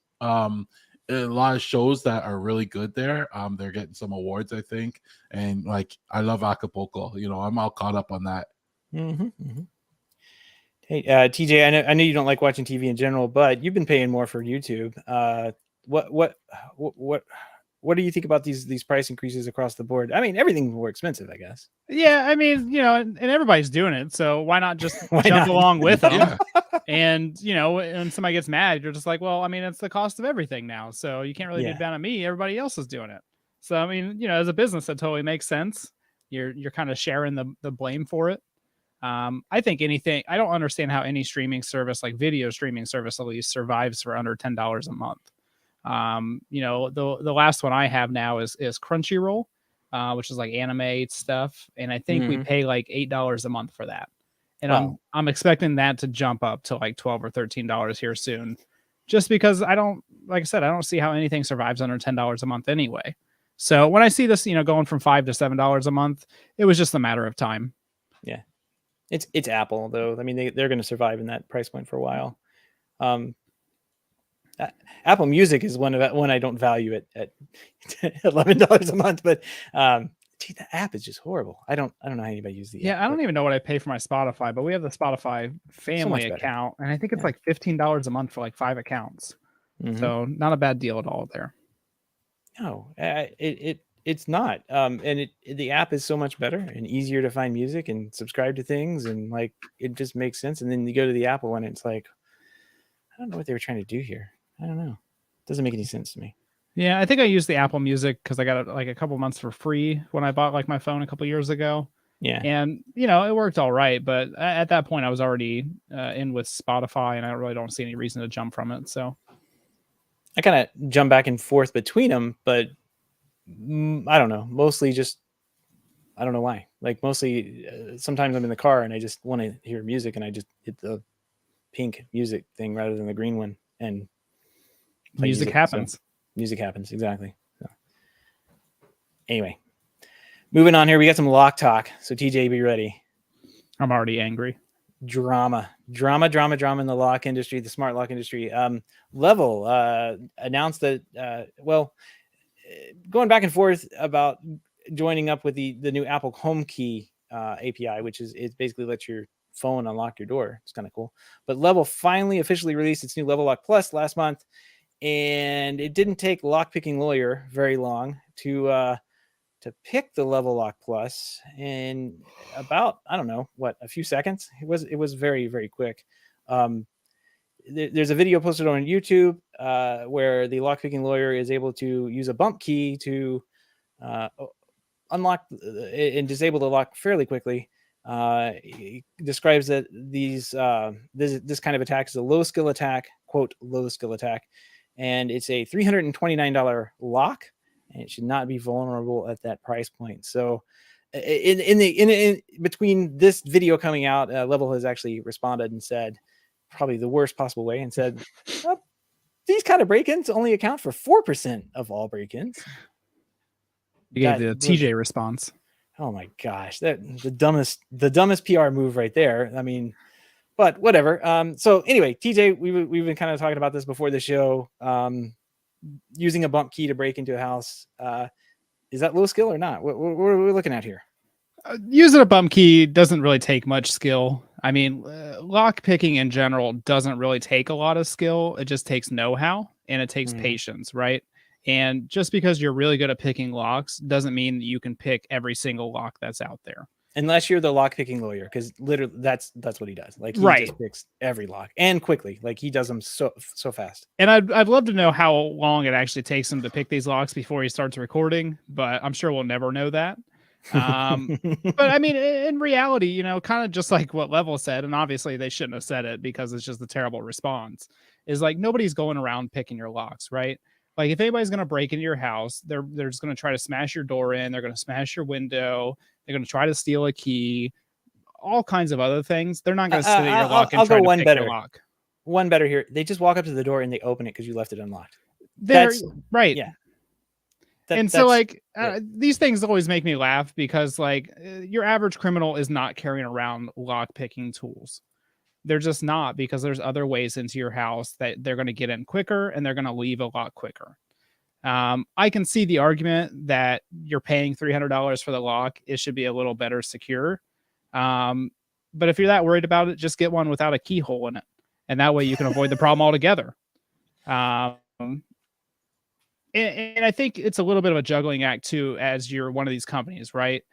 A lot of shows that are really good there. They're getting some awards, I think, and I love Acapulco. I'm all caught up on that. Hey, TJ, I know you don't like watching TV in general, but you've been paying more for YouTube. What do you think about these price increases across the board? Everything's more expensive, I guess. Yeah, and everybody's doing it, so why not just jump along with them? Yeah. And when somebody gets mad, you're just like, well, it's the cost of everything now, so you can't really be down on me. Everybody else is doing it. So as a business, that totally makes sense. You're kind of sharing the blame for it. I think I don't understand how any streaming service, like video streaming service at least, survives for under $10 a month. The last one I have now is Crunchyroll, which is like anime stuff, and I think we pay like $8 a month for that. And I'm expecting that to jump up to like $12 or $13 here soon, just because I don't see how anything survives under $10 a month anyway. So when I see this, going from $5 to $7 a month, it was just a matter of time. Yeah, it's Apple though. They're going to survive in that price point for a while. Apple Music is one I don't value at $11 a month, but the app is just horrible. I don't know how anybody uses the app. Yeah, I don't even know what I pay for my Spotify, but we have the Spotify family account, and I think it's like $15 a month for like 5 accounts. So not a bad deal at all there. No, it's not. And the app is so much better and easier to find music and subscribe to things, and it just makes sense. And then you go to the Apple one, and it's like, I don't know what they were trying to do here. I don't know. It doesn't make any sense to me. Yeah, I think I used the Apple Music because I got it like a couple months for free when I bought my phone a couple years ago. Yeah. And, it worked all right. But at that point, I was already in with Spotify, and I really don't see any reason to jump from it. So I kind of jump back and forth between them, but I don't know. Mostly just, I don't know why. Like mostly, sometimes I'm in the car and I just want to hear music, and I just hit the pink music thing rather than the green one, and music happens. So music happens, exactly. So anyway, moving on here, we got some lock talk. So TJ, be ready. I'm already angry. Drama in the lock industry, the smart lock industry. Level announced that going back and forth about joining up with the new Apple Home Key API, which is it basically lets your phone unlock your door. It's kind of cool. But Level finally officially released its new Level Lock Plus last month, and it didn't take Lockpicking Lawyer very long to pick the Level Lock Plus in about, I don't know, a few seconds. It was very, very quick. There's a video posted on YouTube where the Lockpicking Lawyer is able to use a bump key to unlock and disable the lock fairly quickly. He describes that this kind of attack is a low skill attack, quote, low skill attack, and it's a $329 lock, and it should not be vulnerable at that price point. So in between this video coming out, Level has actually responded and said, probably the worst possible way, and said, these kind of break-ins only account for 4% of all break-ins. You gave the TJ response. Oh my gosh, that the dumbest PR move right there. I mean, but whatever. So anyway, TJ, we've been kind of talking about this before the show. Using a bump key to break into a house, is that low skill or not? What are we looking at here? Using a bump key doesn't really take much skill. I mean, lock picking in general doesn't really take a lot of skill. It just takes know-how and it takes patience, right? And just because you're really good at picking locks doesn't mean that you can pick every single lock that's out there. Unless you're the lock picking lawyer, because literally that's what he does. Like he just picks every lock and quickly. Like he does them so fast. And I'd love to know how long it actually takes him to pick these locks before he starts recording, but I'm sure we'll never know that. But I mean, in reality, you know, kind of just like what Level said, and obviously they shouldn't have said it because it's just a terrible response, is like nobody's going around picking your locks, right? Like if anybody's going to break into your house, they're just going to try to smash your door in. They're going to smash your window. They're going to try to steal a key, all kinds of other things. They're not going to sit at your lock and try to pick your lock. One better here. They just walk up to the door and they open it because you left it unlocked. That's right. Yeah. These things always make me laugh because like your average criminal is not carrying around lock picking tools. They're just not, because there's other ways into your house that they're going to get in quicker and they're going to leave a lot quicker. I can see the argument that you're paying $300 for the lock. It should be a little better secure. But if you're that worried about it, just get one without a keyhole in it. And that way you can avoid the problem altogether. And I think it's a little bit of a juggling act too, as you're one of these companies, right?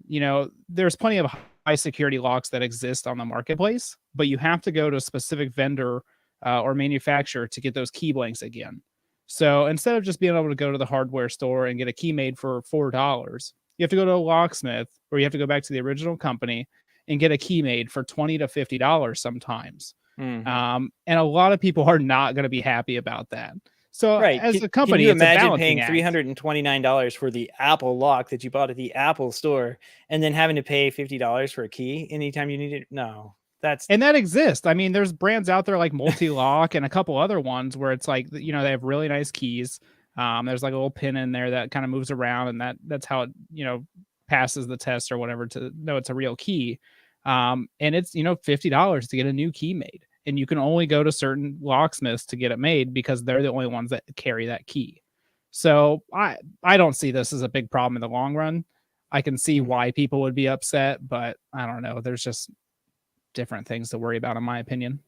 You know, there's plenty of high security locks that exist on the marketplace, but you have to go to a specific vendor or manufacturer to get those key blanks again. So instead of just being able to go to the hardware store and get a key made for $4, you have to go to a locksmith, or you have to go back to the original company and get a key made for $20 to $50 sometimes. And a lot of people are not going to be happy about that. So as a company, can you imagine paying $329 for the Apple lock that you bought at the Apple store and then having to pay $50 for a key anytime you need it? No. And that exists. I mean, there's brands out there like Multi-Lock and a couple other ones where it's like, you know, they have really nice keys. There's like a little pin in there that kind of moves around, and that's how it, you know, passes the test or whatever to know it's a real key. And it's, you know, $50 to get a new key made. And you can only go to certain locksmiths to get it made because they're the only ones that carry that key. So I don't see this as a big problem in the long run. I can see why people would be upset, but I don't know. There's just different things to worry about, in my opinion.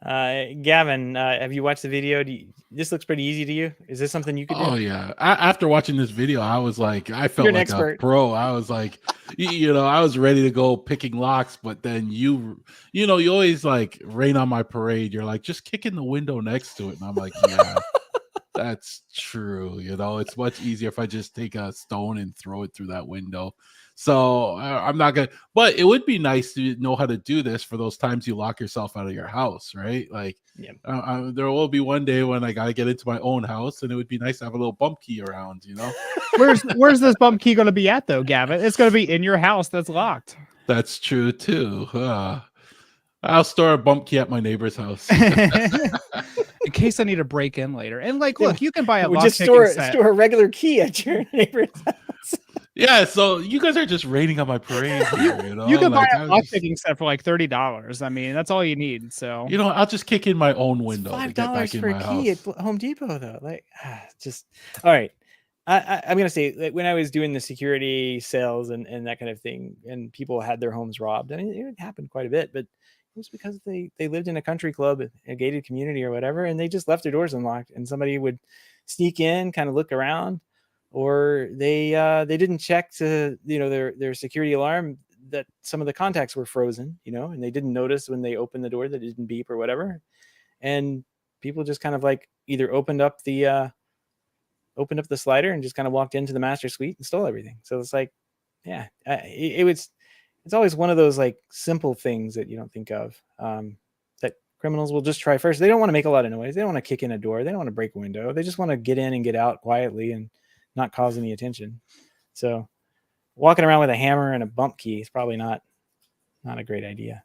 Gavin, have you watched the video? This looks pretty easy to you. Is this something you could do? Oh yeah. After watching this video, I was like, I felt like a pro. I was like, you know, I was ready to go picking locks, but then you always like rain on my parade. You're like, just kick in the window next to it. And I'm like, yeah, That's true. It's much easier if I just take a stone and throw it through that window. So I'm not gonna. But it would be nice to know how to do this for those times you lock yourself out of your house, right? Like, there will be one day when I gotta get into my own house, and it would be nice to have a little bump key around. Where's this bump key going to be at though, Gavin? It's going to be in your house that's locked. That's true too. I'll store a bump key at my neighbor's house. In case I need to break in later. And like, look, you can buy a just store a regular key at your neighbor's house. Yeah, so you guys are just raining on my parade here, You can buy a lock picking set for like $30. I mean, that's all you need. So I'll just kick in my own window. It's $5 for a key at Home Depot, though. Like, just all right. I'm gonna say, like, when I was doing the security sales and that kind of thing, and people had their homes robbed, I mean, it happened quite a bit, but it was because they lived in a country club, a gated community or whatever, and they just left their doors unlocked, and somebody would sneak in, kind of look around, or they didn't check to their security alarm that some of the contacts were frozen, and they didn't notice when they opened the door that it didn't beep or whatever, and people just kind of like either opened up the slider and just kind of walked into the master suite and stole everything. So it's like, yeah, it's always one of those like simple things that you don't think of, that criminals will just try first. They don't want to make a lot of noise. They don't want to kick in a door. They don't want to break a window. They just want to get in and get out quietly and not cause any attention. So walking around with a hammer and a bump key is probably not a great idea.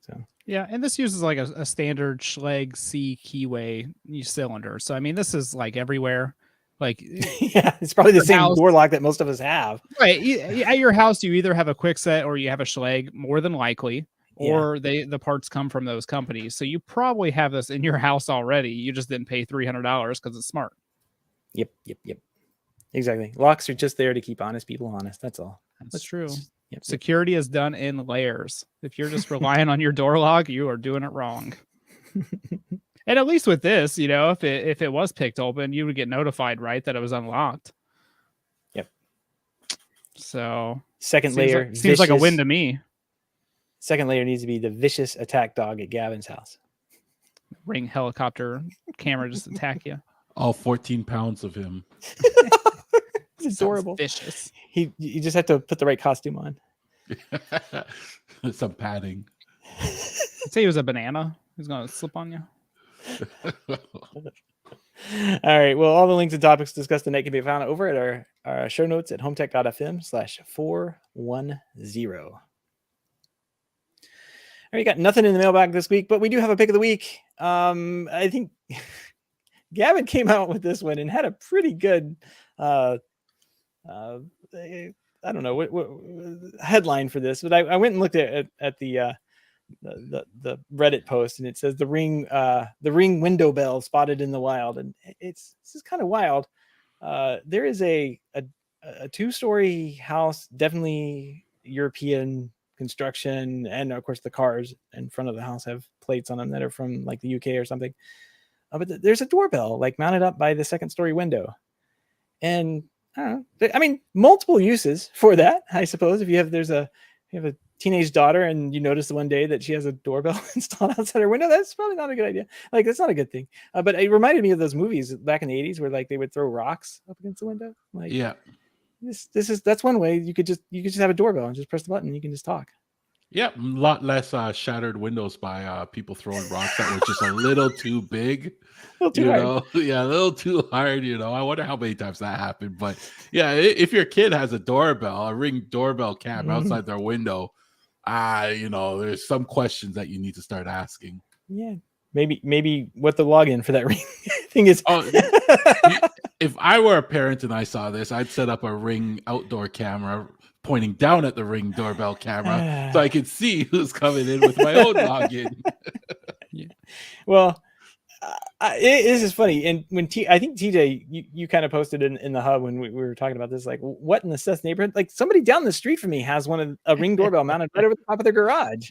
So yeah, and this uses like a standard Schlage C keyway cylinder. So I mean, this is like everywhere. Like, yeah, it's probably the same door lock that most of us have. Right. At your house, you either have a Kwikset or you have a Schlage, more than likely, or the parts come from those companies. So you probably have this in your house already. You just didn't pay $300 because it's smart. Yep. Exactly. Locks are just there to keep honest people honest. That's all. That's true. Yep. Security is done in layers. If you're just relying on your door lock, you are doing it wrong. And at least with this, if it was picked open, you would get notified, right, that it was unlocked. Yep. So second layer seems like a win to me. Second layer needs to be the vicious attack dog at Gavin's house. Ring helicopter camera just attack you. All 14 pounds of him. It's adorable. Vicious. You just have to put the right costume on. Some padding. I'd say he was a banana. He's gonna slip on you. All right. Well, all the links and topics discussed tonight can be found over at our show notes at HomeTech.fm/410. All right, got nothing in the mailbag this week, but we do have a pick of the week. I think Gavin came out with this one and had a pretty good I don't know what headline for this, but I went and looked at the Reddit post, and it says the ring window bell spotted in the wild, and this is kind of wild. There is a 2-story house, definitely European construction, and of course the cars in front of the house have plates on them that are from like the UK or something. But there's a doorbell like mounted up by the 2nd-story window, and I don't know. I mean, multiple uses for that, I suppose. If you have a teenage daughter and you notice the one day that she has a doorbell installed outside her window, that's probably not a good idea. Like, that's not a good thing. But it reminded me of those movies back in the 80s where like they would throw rocks up against the window. Like, yeah, that's one way you could just have a doorbell and just press the button and you can just talk. Yeah, a lot less shattered windows by people throwing rocks that were just a little too big. A little too hard. Yeah, a little too hard. I wonder how many times that happened. But yeah, if your kid has a Ring doorbell cam outside their window, there's some questions that you need to start asking. Yeah, maybe what the login for that Ring thing is. If I were a parent and I saw this, I'd set up a Ring outdoor camera pointing down at the Ring doorbell camera so I could see who's coming in with my own login. Yeah. Well, this is funny. And when I think TJ, you kind of posted in the hub when we were talking about this, like, what in the Seth neighborhood? Like, somebody down the street from me has a Ring doorbell mounted right over the top of their garage.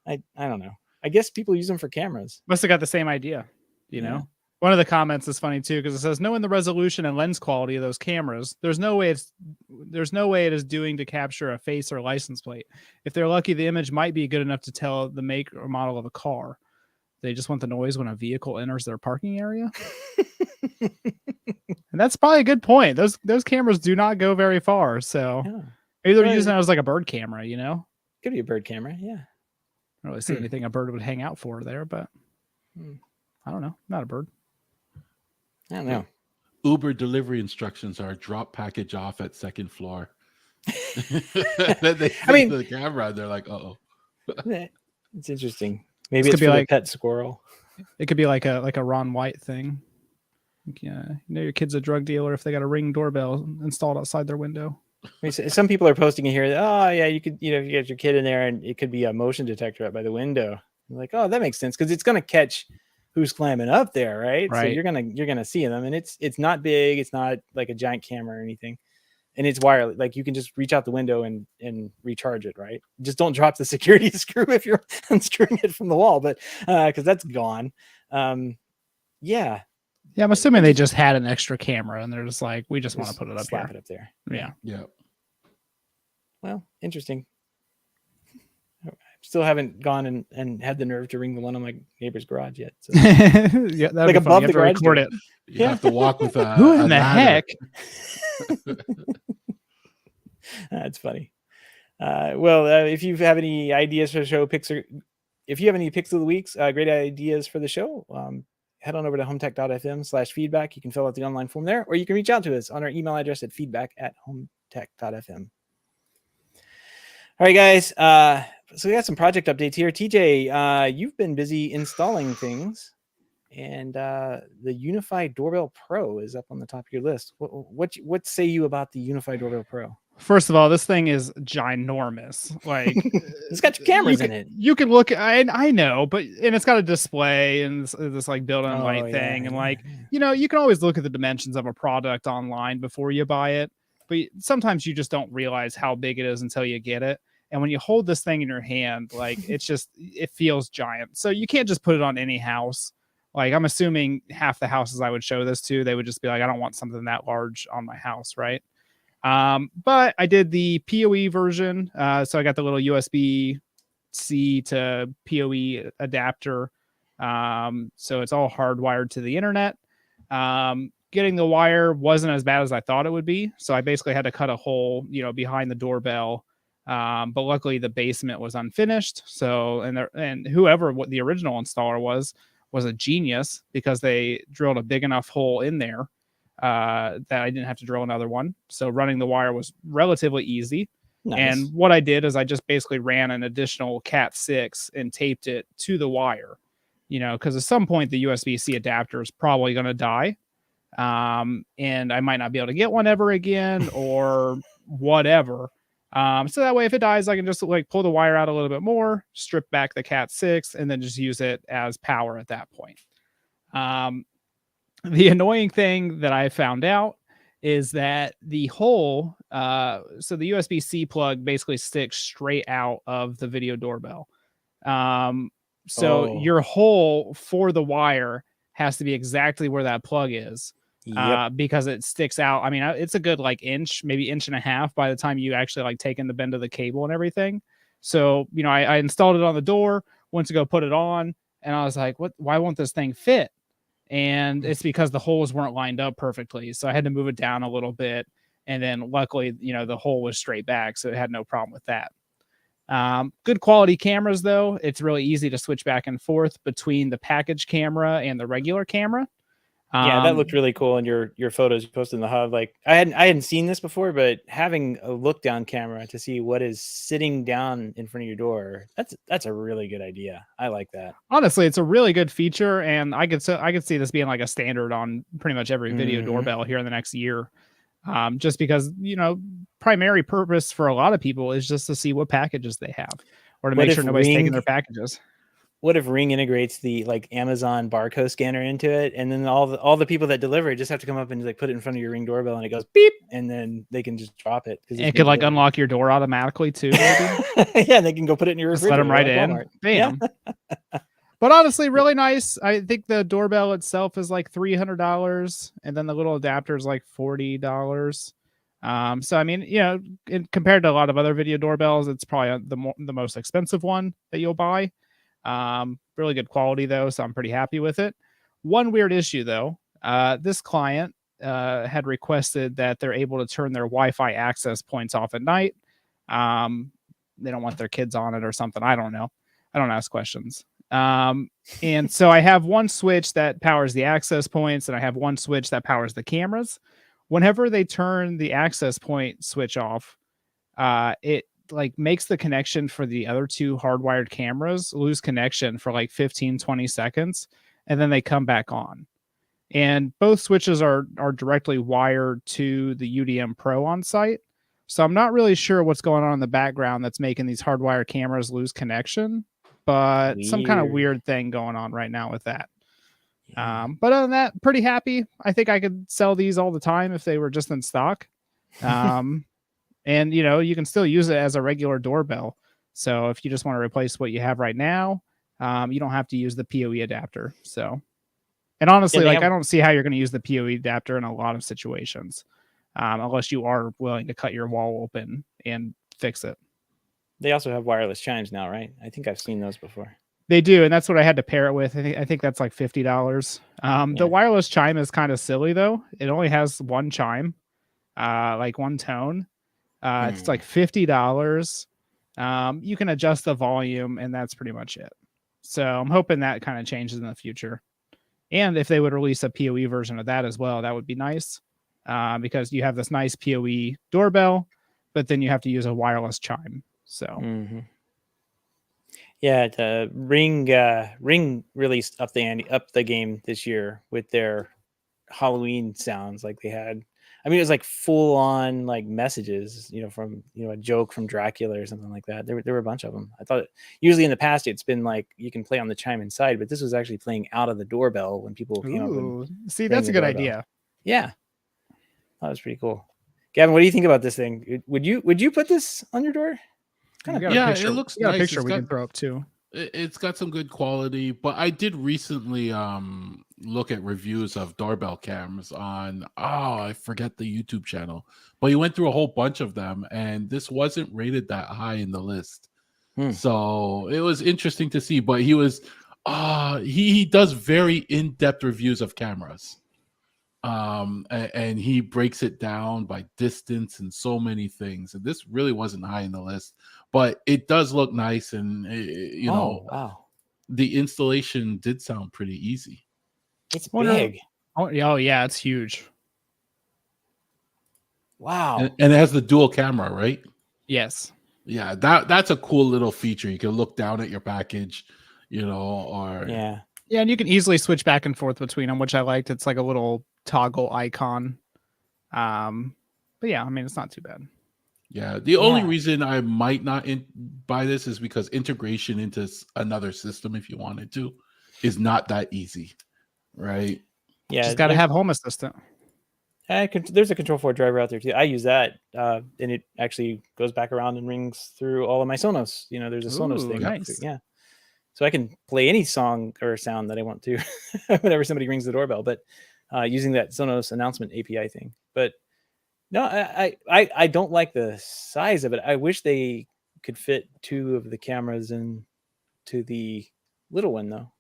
I don't know. I guess people use them for cameras. Must have got the same idea, know. One of the comments is funny too, because it says, knowing the resolution and lens quality of those cameras, there's no way it is doing to capture a face or license plate. If they're lucky, the image might be good enough to tell the make or model of a car. They just want the noise when a vehicle enters their parking area. And that's probably a good point. Those cameras do not go very far. So maybe they're using it as like a bird camera, you know? Could be a bird camera, yeah. I don't really see anything a bird would hang out for there, but I don't know. Not a bird. I don't know. Uber delivery instructions are drop package off at second floor. Then they see the camera and they're like, uh-oh. It's interesting. Maybe it's for like a pet squirrel. It could be like a Ron White thing. Yeah, you know your kid's a drug dealer if they got a Ring doorbell installed outside their window. I mean, some people are posting in here. Oh yeah, you could, if you get your kid in there and it could be a motion detector up by the window. I'm like, oh, that makes sense because it's gonna catch who's climbing up there, right? So you're gonna see them, and it's not big. It's not like a giant camera or anything, and it's wireless. Like you can just reach out the window and recharge it, right? Just don't drop the security screw if you're unscrewing it from the wall, but because that's gone. Yeah, I'm assuming they just had an extra camera and they're just like, we just want to put it up slap here. it up there. Yeah. Well, interesting. I still haven't gone and had the nerve to ring the one on my neighbor's garage yet. So. Yeah, like above the garage door. You have to walk with a who in the heck? That's funny. If you have any ideas for the show, if you have any picks of the weeks, great ideas for the show, head on over to HomeTech.fm/feedback. You can fill out the online form there, or you can reach out to us on our email address at feedback@HomeTech.fm. All right, guys. So we got some project updates here. TJ, you've been busy installing things, and the Unified Doorbell Pro is up on the top of your list. What say you about the Unified Doorbell Pro? First of all, this thing is ginormous. Like it's got your cameras in it. You can look. I know, and it's got a display and this like built-in light thing, and you can always look at the dimensions of a product online before you buy it. But sometimes you just don't realize how big it is until you get it. And when you hold this thing in your hand, like it feels giant. So you can't just put it on any house. Like I'm assuming half the houses I would show this to, they would just be like, I don't want something that large on my house, right? But I did the PoE version. So I got the little USB-C to PoE adapter. So it's all hardwired to the internet. Getting the wire wasn't as bad as I thought it would be. So I basically had to cut a hole, behind the doorbell. But luckily the basement was unfinished. So, and whoever what the original installer was a genius because they drilled a big enough hole in there that I didn't have to drill another one. So running the wire was relatively easy. Nice. And what I did is I just basically ran an additional Cat 6 and taped it to the wire, because at some point the USB-C adapter is probably going to die. And I might not be able to get one ever again or whatever. So that way, if it dies, I can just pull the wire out a little bit more, strip back the Cat 6, and then just use it as power at that point. The annoying thing that I found out is that the hole, so the USB-C plug basically sticks straight out of the video doorbell. So your hole for the wire has to be exactly where that plug is. Because it sticks out. I mean, it's a good inch, maybe inch and a half by the time you actually take in the bend of the cable and everything. So, I installed it on the door, went to go put it on, and I was like, why won't this thing fit? And it's because the holes weren't lined up perfectly. So I had to move it down a little bit. And then luckily, the hole was straight back. So it had no problem with that. Good quality cameras, though. It's really easy to switch back and forth between the package camera and the regular camera. Yeah, that looked really cool in your photos you posted in the hub. I hadn't seen this before, but having a look down camera to see what is sitting down in front of your door, that's a really good idea. I like that. Honestly, it's a really good feature, and I could see this being a standard on pretty much every video doorbell here in the next year. Just because primary purpose for a lot of people is just to see what packages they have, or to make sure nobody's taking their packages. What if Ring integrates the Amazon barcode scanner into it, and then all the people that deliver it just have to come up and put it in front of your Ring doorbell, and it goes beep, and then they can just drop it. And it could unlock your door automatically too. Maybe. Yeah, they can go put it in your refrigerator. Let them right in. Bam. Yeah. But honestly, really nice. I think the doorbell itself is $300, and then the little adapter is $40. So I mean, compared to a lot of other video doorbells, it's probably the most expensive one that you'll buy. Really good quality though, so I'm pretty happy with it. One weird issue though, This client had requested that they're able to turn their Wi-Fi access points off at night. They don't want their kids on it or something. I don't know. I don't ask questions. And so I have one switch that powers the access points, and I have one switch that powers the cameras. Whenever they turn the access point switch off, it like makes the connection for the other two hardwired cameras lose connection for like 15-20 seconds, and then they come back on. And both switches are directly wired to the UDM Pro on site. So I'm not really sure what's going on in the background that's making these hardwired cameras lose connection, but some kind of weird thing going on right now with that. Yeah. But other than that, pretty happy. I think I could sell these all the time if they were just in stock. And you can still use it as a regular doorbell. So if you just want to replace what you have right now, you don't have to use the PoE adapter. So, and honestly, I don't see how you're going to use the PoE adapter in a lot of situations, unless you are willing to cut your wall open and fix it. They also have wireless chimes now, right? I think I've seen those before. They do, and that's what I had to pair it with. I think that's like $50. The wireless chime is kind of silly though. It only has one chime, like one tone. It's like $50. You can adjust the volume, and that's pretty much it. So I'm hoping that kind of changes in the future. And if they would release a PoE version of that as well, that would be nice, because you have this nice PoE doorbell, but then you have to use a wireless chime. So, yeah, the Ring released up the game this year with their Halloween sounds. Like they had, I mean, it was like full on like messages, from a joke from Dracula or something like that. There were a bunch of them. I thought usually in the past it's been like you can play on the chime inside, but this was actually playing out of the doorbell when people came up. And see, that's a good idea. Yeah, that was pretty cool. Gavin, what do you think about this thing? Would you put this on your door? It looks nice. A picture we can throw up too. It's got some good quality, but I did recently look at reviews of doorbell cams on I forget the YouTube channel, but he went through a whole bunch of them, and this wasn't rated that high in the list. So it was interesting to see, but he was he does very in-depth reviews of cameras. And he breaks it down by distance and so many things. And this really wasn't high in the list, but it does look nice. And wow, the installation did sound pretty easy. It's big. Oh yeah, it's huge. Wow. And it has the dual camera, right? Yes. Yeah, that's a cool little feature. You can look down at your package, or yeah, and you can easily switch back and forth between them, which I liked. It's like a little toggle icon. But yeah, I mean, it's not too bad. Yeah, the only reason I might not buy this is because integration into another system, if you wanted to, is not that easy, right? Yeah, just got to have Home Assistant. There's a Control 4 driver out there too. I use that, and it actually goes back around and rings through all of my Sonos. There's a Sonos thing. Nice. Yeah. So I can play any song or sound that I want to whenever somebody rings the doorbell, but using that Sonos announcement API thing. But no, I don't like the size of it. I wish they could fit two of the cameras into the little one though.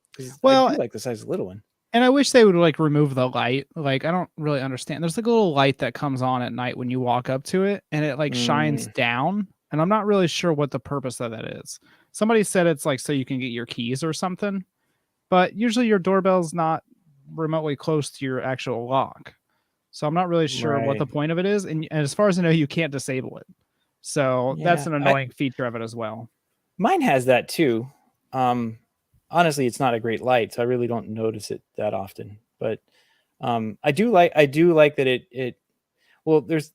Well, I do like the size of the little one. And I wish they would like remove the light. Like I don't really understand. There's like a little light that comes on at night when you walk up to it, and it like shines down. And I'm not really sure what the purpose of that is. Somebody said it's like so you can get your keys or something, but usually your doorbell's not remotely close to your actual lock. So I'm not really sure what the point of it is. And as far as I know, you can't disable it. So that's an annoying feature of it as well. Mine has that too. Honestly, it's not a great light, so I really don't notice it that often. But I do like that it well, there's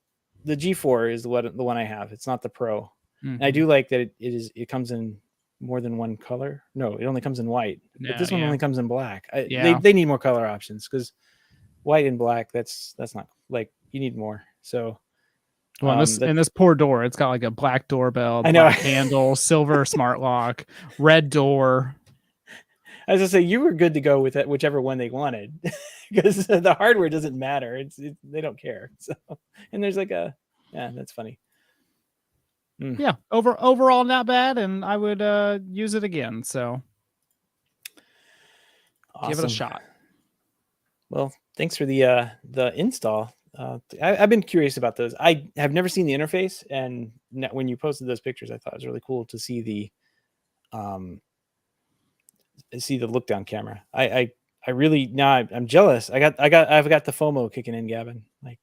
the G4 is the one I have. It's not the Pro. Mm-hmm. And I do like that it comes in more than one color. No, it only comes in white. But this one only comes in black. They need more color options because white and black, that's not like you need more. So well, in this poor door, it's got like a black doorbell, black handle, silver smart lock, red door. As I say, you were good to go with it, whichever one they wanted, because the hardware doesn't matter. They don't care. So, and there's like that's funny. Yeah, overall not bad, and I would use it again. So awesome. give it a shot. Well, thanks for the install. I've been curious about those. I have never seen the interface, and when you posted those pictures, I thought it was really cool to see the look down camera. I really now I'm jealous. I've got the FOMO kicking in, Gavin. Like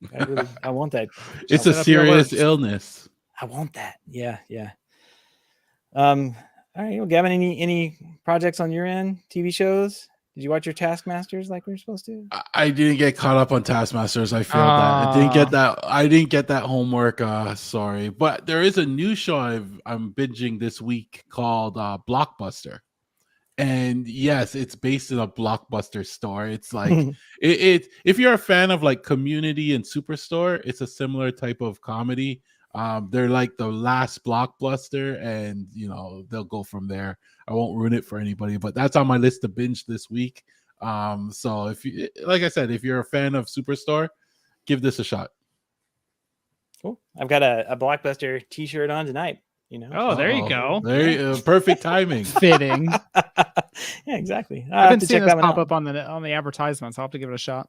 I want that. It's a Set up your serious alerts. illness. I want that. Yeah. All right. Well, Gavin, any projects on your end? TV shows? Did you watch your Taskmasters like we were supposed to? I didn't get caught up on Taskmasters. I failed that. I didn't get that homework. Sorry, but there is a new show I'm binging this week called Blockbuster. And yes, it's based in a Blockbuster store. It's like it if you're a fan of like Community and Superstore, it's a similar type of comedy. They're like the last Blockbuster, and they'll go from there. I won't ruin it for anybody, but that's on my list to binge this week. So if you, like I said, if you're a fan of Superstore, give this a shot. Cool. I've got a Blockbuster T-shirt on tonight. Oh, there you go. Very perfect timing. Fitting. Yeah, exactly. I've been seeing this pop up on the advertisements. I'll have to give it a shot.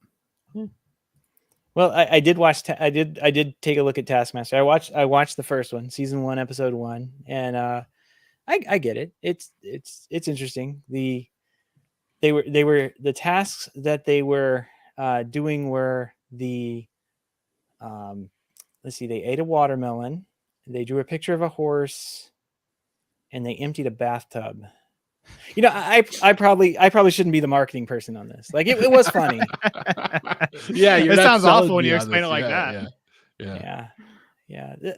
Well, I did watch. I did take a look at Taskmaster. I watched the first one, season 1, episode 1, and I get it. It's interesting. The tasks that they were doing were the let's see. They ate a watermelon. They drew a picture of a horse, and they emptied a bathtub. I probably shouldn't be the marketing person on this. Like it was funny. Yeah, it sounds awful when you explain it like that. Yeah.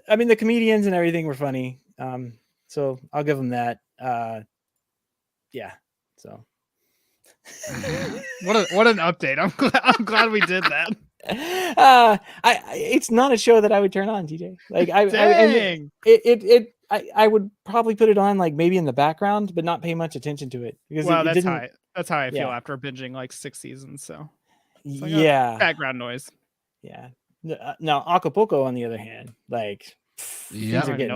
I mean, the comedians and everything were funny. So I'll give them that. Yeah. So. What an update! I'm glad we did that. It's not a show that I would turn on, TJ. Like I would probably put it on like maybe in the background, but not pay much attention to it because that's how I feel after binging like 6 seasons. So it's like background noise. Yeah. Now Acapulco, on the other hand, like things are getting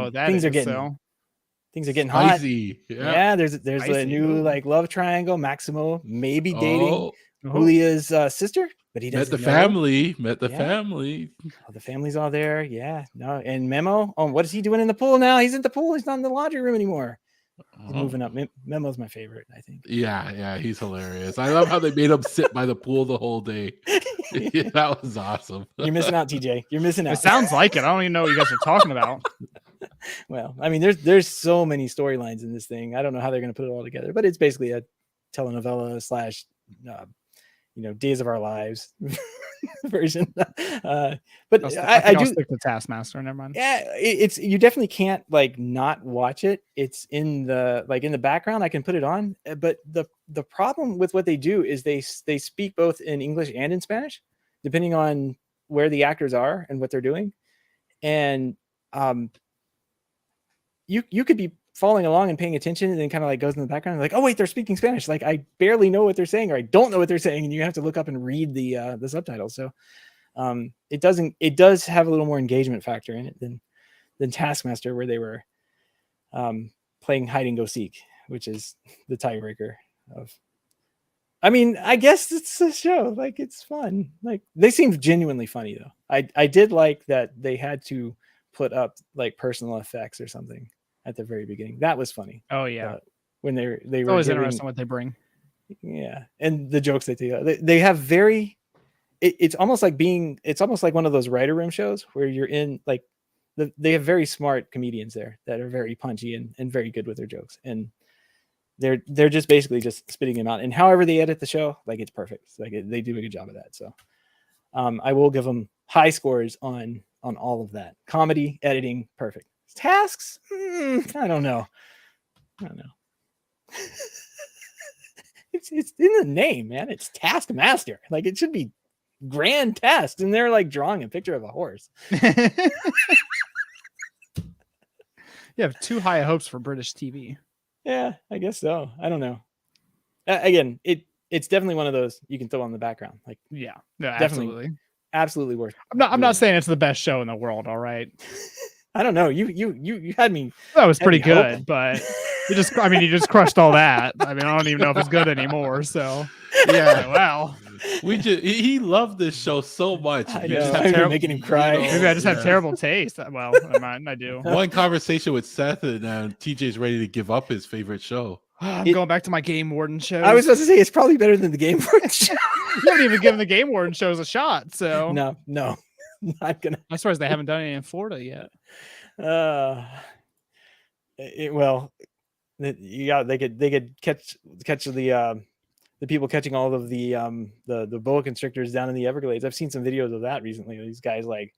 hot. Yeah, there's a new like love triangle. Maximo maybe dating Julia's sister. But he doesn't met the family. Oh, the family's all there. Yeah. No. And Memo. Oh, what is he doing in the pool now? He's in the pool. He's not in the laundry room anymore. He's moving up. Memo's my favorite, I think. Yeah. He's hilarious. I love how they made him sit by the pool the whole day. Yeah, that was awesome. You're missing out, TJ. You're missing out. It sounds like it. I don't even know what you guys are talking about. Well, I mean, there's so many storylines in this thing. I don't know how they're going to put it all together, but it's basically a telenovela / Days of Our Lives version. But I do stick to Taskmaster. Never mind. Yeah, it's you definitely can't like not watch it. It's in the background. I can put it on, but the problem with what they do is they speak both in English and in Spanish, depending on where the actors are and what they're doing, and you could be following along and paying attention, and then kind of like goes in the background like, oh wait, they're speaking Spanish. Like I barely know what they're saying, or I don't know what they're saying, and you have to look up and read the subtitles. So it does have a little more engagement factor in it than Taskmaster, where they were playing hide and go seek, which is the tiebreaker of. I mean, I guess it's a show. Like it's fun. Like they seemed genuinely funny though. I did like that they had to put up like personal effects or something at the very beginning. That was funny. Oh yeah. When they were always interesting what they bring. Yeah. And the jokes they have very, it's almost like one of those writer room shows where you're in like they have very smart comedians there that are very punchy and very good with their jokes. And they're just basically just spitting them out. And however they edit the show, like it's perfect. It's like they do a good job of that. So I will give them high scores on all of that. Comedy, editing, perfect. Tasks? I don't know. It's in the name, man. It's Taskmaster. Like it should be grand tasks, and they're like drawing a picture of a horse. You have too high hopes for British TV. Yeah, I guess so. I don't know. Again, it's definitely one of those you can throw on the background. Like yeah, absolutely worth. I'm not saying it's the best show in the world. All right. I don't know. You had me. That was pretty good, but You just crushed all that. I mean, I don't even know if it's good anymore. So Yeah, wow. he loved this show so much. I You know. just I've been making him cry. Maybe I just have yeah. terrible taste. Well, I do. One conversation with Seth, and TJ's ready to give up his favorite show. I'm going back to my Game Warden shows. I was supposed to say it's probably better than the Game Warden show. You haven't even given the Game Warden shows a shot. So No, not gonna. I'm surprised they haven't done it in Florida yet. They could catch the people catching all of the boa constrictors down in the Everglades. I've seen some videos of that recently. These guys like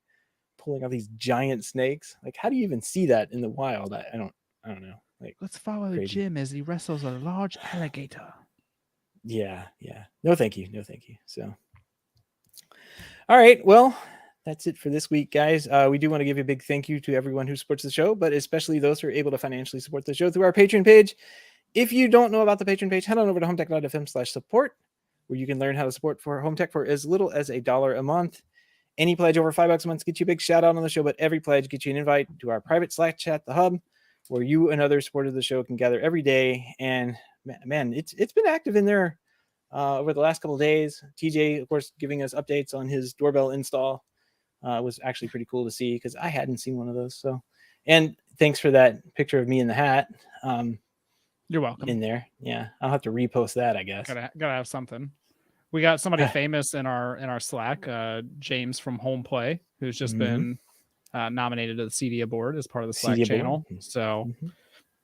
pulling out these giant snakes. Like, how do you even see that in the wild? I don't know. Like, let's follow crazy. Jim as he wrestles a large alligator. Yeah. No, thank you. So, all right. Well, that's it for this week, guys. We do want to give a big thank you to everyone who supports the show, but especially those who are able to financially support the show through our Patreon page. If you don't know about the Patreon page, head on over to HomeTech.fm/support, where you can learn how to support for HomeTech for as little as $1 a month. Any pledge over $5 a month gets you a big shout out on the show, but every pledge gets you an invite to our private Slack chat, The Hub, where you and other supporters of the show can gather every day. And man, it's been active in there over the last couple of days. TJ, of course, giving us updates on his doorbell install. Was actually pretty cool to see because I hadn't seen one of those. So, and thanks for that picture of me in the hat. You're welcome. In there, yeah, I'll have to repost that, I guess. Gotta have something. We got somebody famous in our Slack, James from Home Play, who's just been nominated to the CEDIA board as part of the Slack channel. So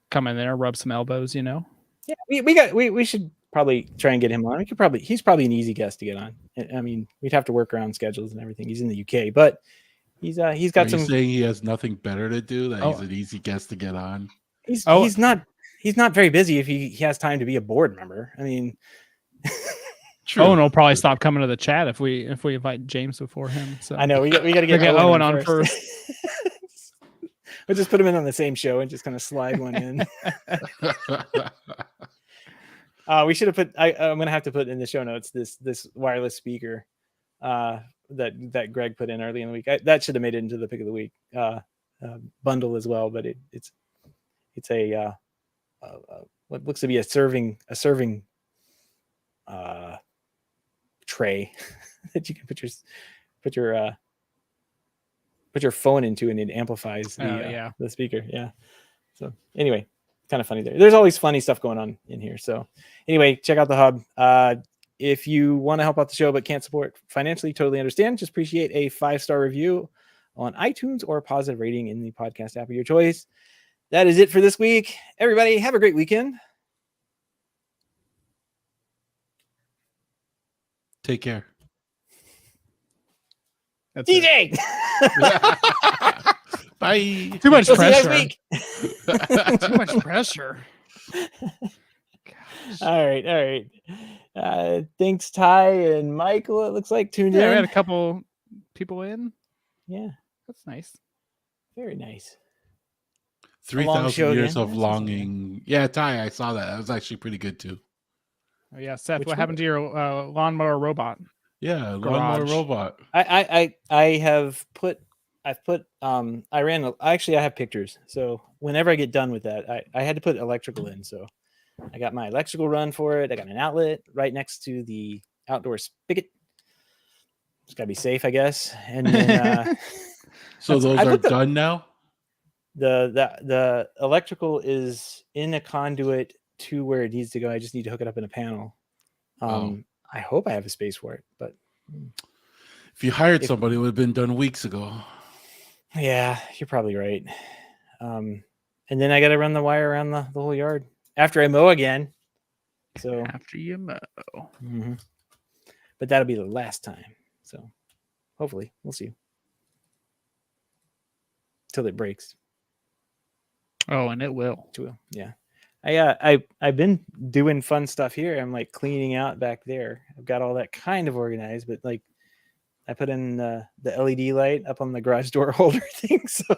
come in there, rub some elbows, Yeah, we should probably try and get him on. He's probably an easy guest to get on. I mean, we'd have to work around schedules and everything. He's in the UK, but he's got some. You saying he has nothing better to do? That he's an easy guest to get on. He's not very busy if he has time to be a board member. I mean, true. Owen will probably stop coming to the chat if we invite James before him. So I know we got to get Owen on first. We'll just put him in on the same show and just kind of slide one in. We should have put. I'm gonna have to put in the show notes this wireless speaker that Greg put in early in the week. That should have made it into the pick of the week bundle as well. But it's a what looks to be a serving tray that you can put your phone into, and it amplifies the speaker. Yeah. So anyway, kind of funny there. There's always funny stuff going on in here. So anyway, check out the Hub. If you want to help out the show but can't support financially, totally understand. Just appreciate a 5-star review on iTunes or a positive rating in the podcast app of your choice. That is it for this week. Everybody, have a great weekend. Take care. That's DJ. Bye. Too much pressure. Too much pressure. Gosh. All right. Thanks, Ty and Michael. It looks like tuned in. We had a couple people in. Yeah, that's nice. Very nice. 3,000 years of longing. Yeah, Ty, I saw that. That was actually pretty good too. Oh yeah, Seth, what happened to your lawnmower robot? Yeah, lawnmower robot. I have put. I have pictures. So whenever I get done with that, I had to put electrical in. So I got my electrical run for it. I got an outlet right next to the outdoor spigot. It's got to be safe, I guess. And then, so those are done now? The electrical is in a conduit to where it needs to go. I just need to hook it up in a panel. I hope I have a space for it, but if you hired somebody, it would have been done weeks ago. Yeah, you're probably right. And then I got to run the wire around the whole yard after I mow again. So after you mow, but that'll be the last time. So hopefully, we'll see. Till it breaks. Oh, and it will. It will. Yeah. I've been doing fun stuff here. I'm like cleaning out back there. I've got all that kind of organized, but like I put in the LED light up on the garage door holder thing. So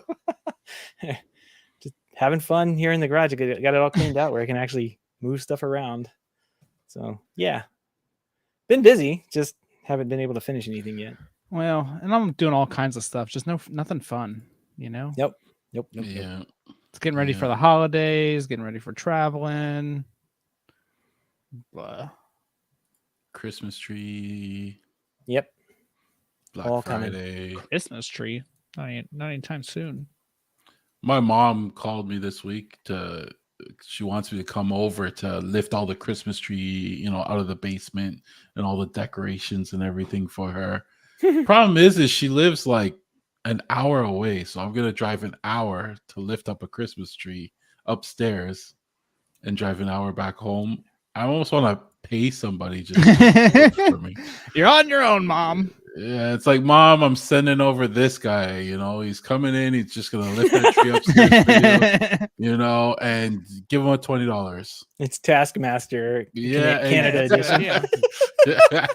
just having fun here in the garage. I got it all cleaned out where I can actually move stuff around. So yeah, been busy. Just haven't been able to finish anything yet. Well, and I'm doing all kinds of stuff. Just nothing fun, Yep. Yeah. It's getting ready for the holidays, getting ready for traveling. Blah. Christmas tree. Yep. Black All Friday. Christmas tree. Not anytime soon. My mom called me this week she wants me to come over to lift all the Christmas tree, out of the basement and all the decorations and everything for her. Problem is she lives like an hour away. So I'm going to drive an hour to lift up a Christmas tree upstairs and drive an hour back home. I almost want to pay somebody just to do it for me. You're on your own, Mom. Yeah, it's like, Mom, I'm sending over this guy. He's coming in. He's just gonna lift that tree upstairs for you, and give him a $20. It's Taskmaster. Yeah, Canada edition. Yeah.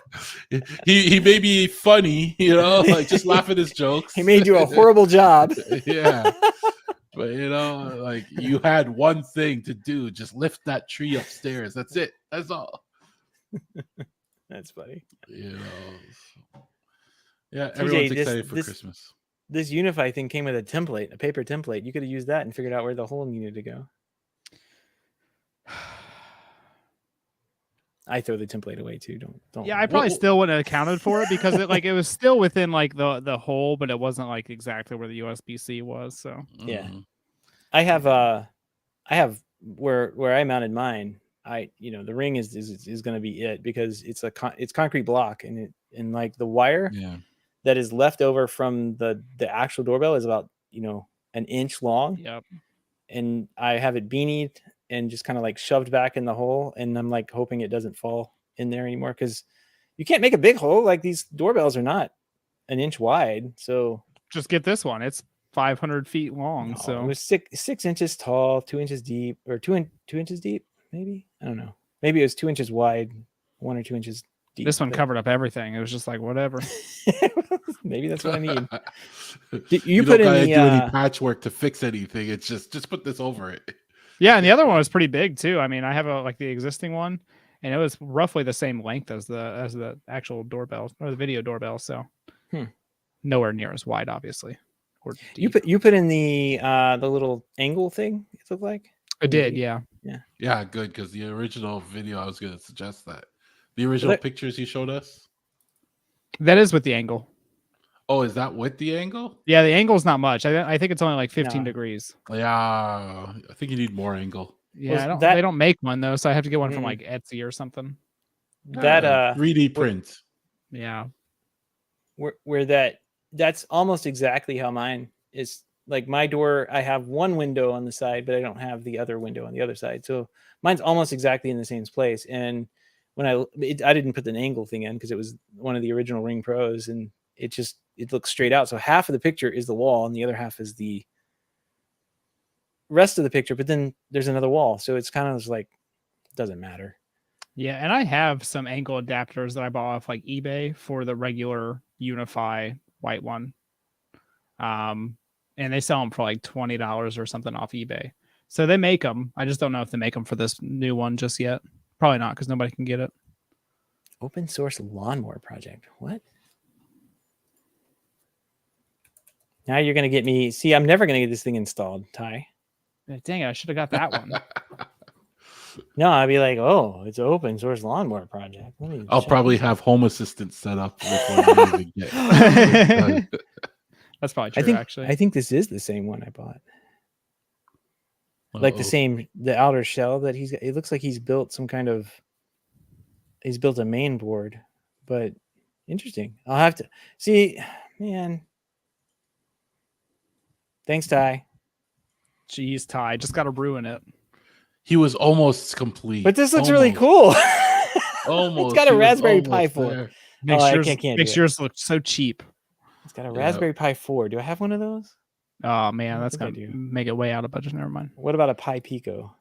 he may be funny, like just laugh at his jokes. He made you a horrible job. Yeah. But like you had one thing to do, just lift that tree upstairs. That's it. That's all. That's funny. Yeah, TJ, everyone's excited for Christmas. This Unify thing came with a template, a paper template. You could have used that and figured out where the hole needed to go. I throw the template away too. Don't. Yeah, I probably still wouldn't have accounted for it because it was still within like the hole, but it wasn't like exactly where the USB-C was. So yeah, I have where I mounted mine. The ring is going to be it because it's concrete block and like the wire that is left over from the actual doorbell is about an inch long. Yep. And I have it beanied and just kind of like shoved back in the hole, and I'm like hoping it doesn't fall in there anymore because you can't make a big hole. Like these doorbells are not an inch wide, so just get this one. It's 500 feet long. So it was 6 inches tall, 2 inches deep, or 2 inches deep. Maybe, I don't know. Maybe it was 2 inches wide, 1 or 2 inches deep. This one covered up everything. It was just like whatever. Maybe that's what I mean. You put don't do any patchwork to fix anything. It's just put this over it. Yeah, and the other one was pretty big too. I mean, I have the existing one, and it was roughly the same length as the actual doorbell or the video doorbell. So nowhere near as wide, obviously. Or you put in the little angle thing. It looked like I did. Yeah. Yeah, good, because the original video I was going to suggest that the original pictures you showed us. That is with the angle. Oh, is that with the angle? Yeah, the angle's not much. I think it's only like 15 degrees. Yeah, I think you need more angle. Yeah, they don't make one though, so I have to get one from like Etsy or something. That 3D print. Yeah. Where that's almost exactly how mine is. Like my door, I have one window on the side, but I don't have the other window on the other side. So mine's almost exactly in the same place. And when I didn't put the angle thing in because it was one of the original Ring Pros, and it looks straight out. So half of the picture is the wall and the other half is the rest of the picture, but then there's another wall. So it's kind of just like, doesn't matter. Yeah. And I have some angle adapters that I bought off like eBay for the regular Unify white one. And they sell them for like $20 or something off eBay. So they make them. I just don't know if they make them for this new one just yet. Probably not, because nobody can get it. Open source lawnmower project. What? Now you're going to get me. See, I'm never going to get this thing installed, Ty. Dang it, I should have got that one. No, I'd be like, oh, it's an open source lawnmower project. I'll probably have Home Assistant set up before you even get That's probably true, actually. I think this is the same one I bought. Like the outer shell that it looks like he's built a main board, but interesting. I'll have to see, man. Thanks, Ty. Jeez, Ty, just got to ruin it. He was almost complete. But this looks really cool. Almost. It's got a Raspberry Pi 4. Makes yours look so cheap. It's got a Raspberry Pi 4. Do I have one of those? Oh, man, that's going to make it way out of budget. Never mind. What about a Pi Pico?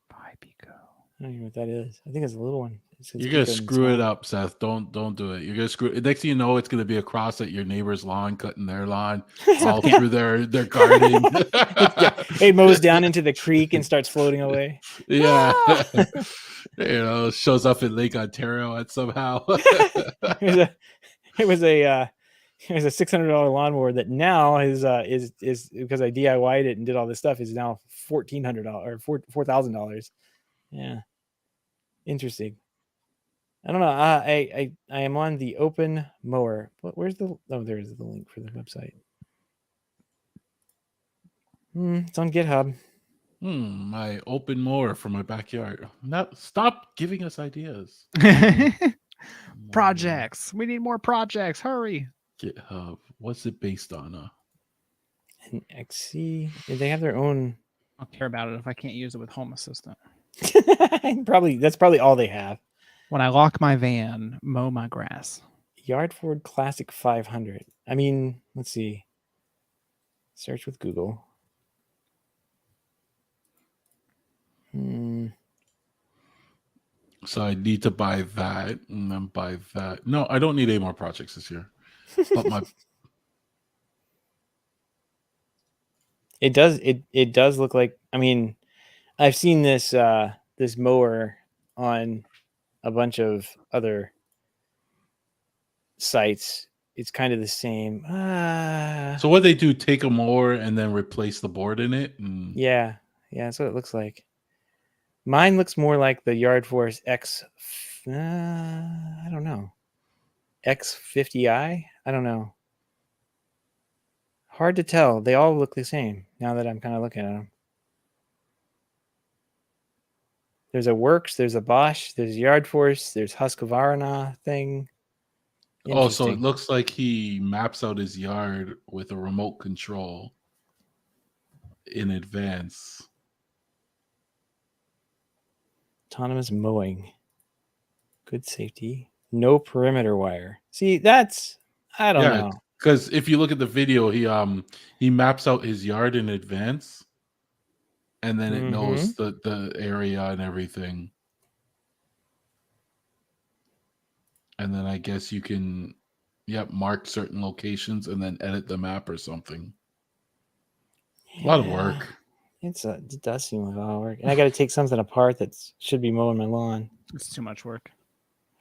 Pi Pico. I don't know what that is. I think it's a little one. You're going to screw it up, Seth. Don't do it. You're going to screw it. Next thing you know, it's going to be across at your neighbor's lawn, cutting their lawn, all through their garden. It mows down into the creek and starts floating away. Yeah. Shows up in Lake Ontario and somehow. It was a Here's a $600 lawnmower that now is because I DIY'd it and did all this stuff is now $1,400 or $4,000. Yeah, interesting. I don't know. I am on the Open Mower. Where's the? Oh, there's the link for the website. It's on GitHub. My open mower for my backyard. Now, stop giving us ideas. Projects. We need more projects. Hurry. GitHub. What's it based on? And XC. They have their own. I don't care about it if I can't use it with Home Assistant. That's probably all they have. When I lock my van, mow my grass. Yardford Classic 500. I mean, let's see. Search with Google. So I need to buy that and then buy that. No, I don't need any more projects this year. But my it does look like, I mean, I've seen this this mower on a bunch of other sites. It's kind of the same. So what they do, take a mower and then replace the board in it? Yeah, that's what it looks like. Mine looks more like the Yard Force X. I don't know. X50i? I don't know. Hard to tell. They all look the same now that I'm kind of looking at them. There's a Works, there's a Bosch, there's Yard Force, there's Husqvarna thing. Oh, so it looks like he maps out his yard with a remote control in advance. Autonomous mowing. Good safety. No perimeter wire. See, that's, I don't know. Because if you look at the video, he maps out his yard in advance, and then it knows the area and everything. And then I guess you can, mark certain locations and then edit the map or something. A lot of work. It does seem like a lot of work. And I got to take something apart that should be mowing my lawn. It's too much work.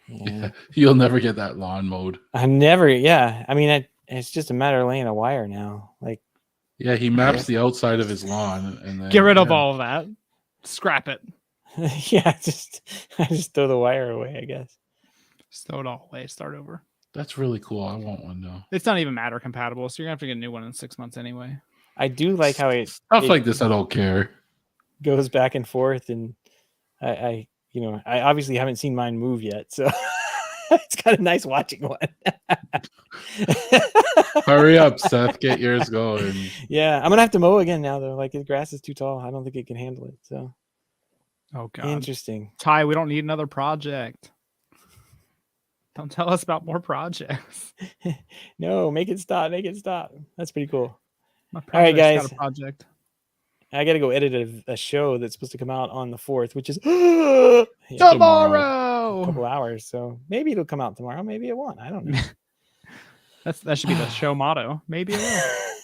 Yeah. You'll never get that lawn mowed. I never, I mean, it's just a matter of laying a wire now. Like, yeah, he maps the outside of his lawn and then get rid of all of that. Scrap it. I just throw the wire away, I guess. Just throw it all away. Start over. That's really cool. I want one now. It's not even Matter compatible, so you're gonna have to get a new one in 6 months anyway. I do like how stuff like this. I don't care. Goes back and forth, and I obviously haven't seen mine move yet, so it's kind of nice watching one. Hurry up, Seth. Get yours going. Yeah, I'm gonna have to mow again now though. Like, the grass is too tall. I don't think it can handle it. So, oh god, interesting. Ty, we don't need another project. Don't tell us about more projects. No, make it stop. Make it stop. That's pretty cool. All right, guys. Got a project. I got to go edit a show that's supposed to come out on the 4th, which is tomorrow. A couple hours. So maybe it'll come out tomorrow. Maybe it won't. I don't know. That should be the show motto. Maybe it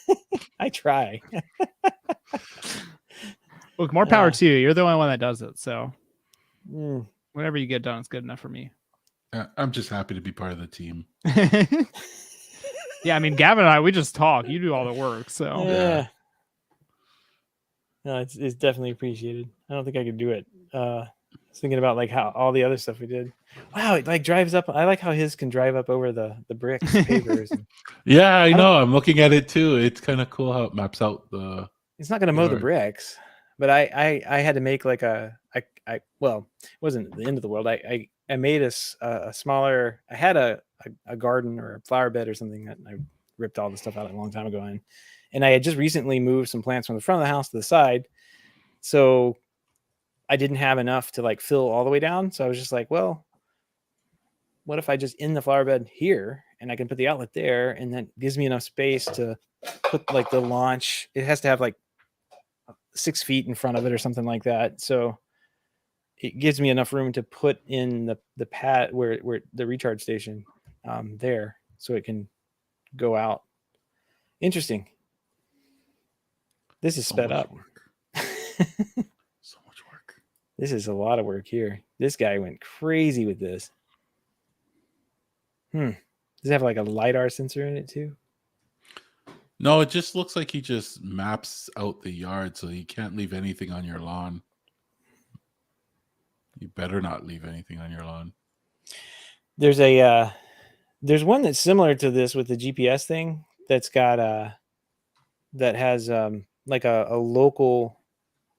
will. I try. Look, more power to you. You're the only one that does it. So whatever you get done, it's good enough for me. I'm just happy to be part of the team. Yeah, I mean, Gavin and I, we just talk. You do all the work. So yeah. No, it's definitely appreciated. I don't think I could do it. I was thinking about like how all the other stuff we did. Wow, it like drives up. I like how his can drive up over the bricks, pavers. Yeah, I know. I'm looking at it too. It's kind of cool how it maps out the. It's not going to mow the bricks, but I had to make like well, it wasn't the end of the world. I made a smaller. I had a garden or a flower bed or something that I ripped all the stuff out a long time ago and I had just recently moved some plants from the front of the house to the side, so I didn't have enough to like fill all the way down. So I was just like, well, what if I just in the flower bed here and I can put the outlet there, and that gives me enough space to put like the launch. It has to have like 6 feet in front of it or something like that. So it gives me enough room to put in the pad where the recharge station there, so it can go out. Interesting. This is sped up. So much work. This is a lot of work here. This guy went crazy with this. Does it have like a LiDAR sensor in it too? No, it just looks like he just maps out the yard, so you can't leave anything on your lawn. You better not leave anything on your lawn. There's one that's similar to this with the GPS thing that's got that has like a local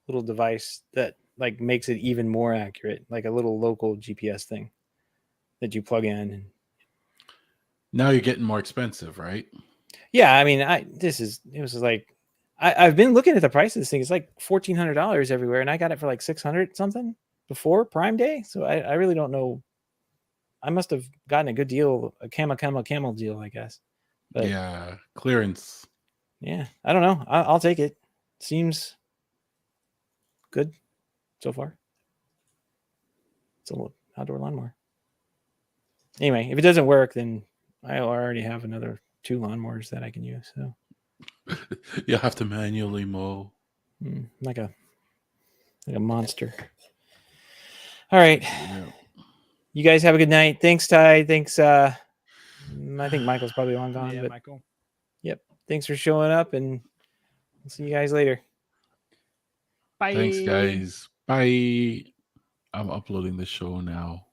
little device that like makes it even more accurate, like a little local GPS thing that you plug in. Now you're getting more expensive, right? Yeah, I mean, it was like I've been looking at the price of this thing. It's like $1,400 everywhere, and I got it for like 600 something before Prime Day. So I really don't know. I must have gotten a good deal, a camel deal, I guess. But yeah, clearance. Yeah, I don't know. I'll take it. Seems good so far. It's a little outdoor lawnmower. Anyway, if it doesn't work, then I already have another 2 lawnmowers that I can use. So You'll have to manually mow. like a monster. All right. Yeah. You guys have a good night. Thanks, Ty. Thanks. I think Michael's probably long gone. Yeah, but Michael. Yep. Thanks for showing up, and I'll see you guys later. Bye. Thanks, guys. Bye. I'm uploading the show now.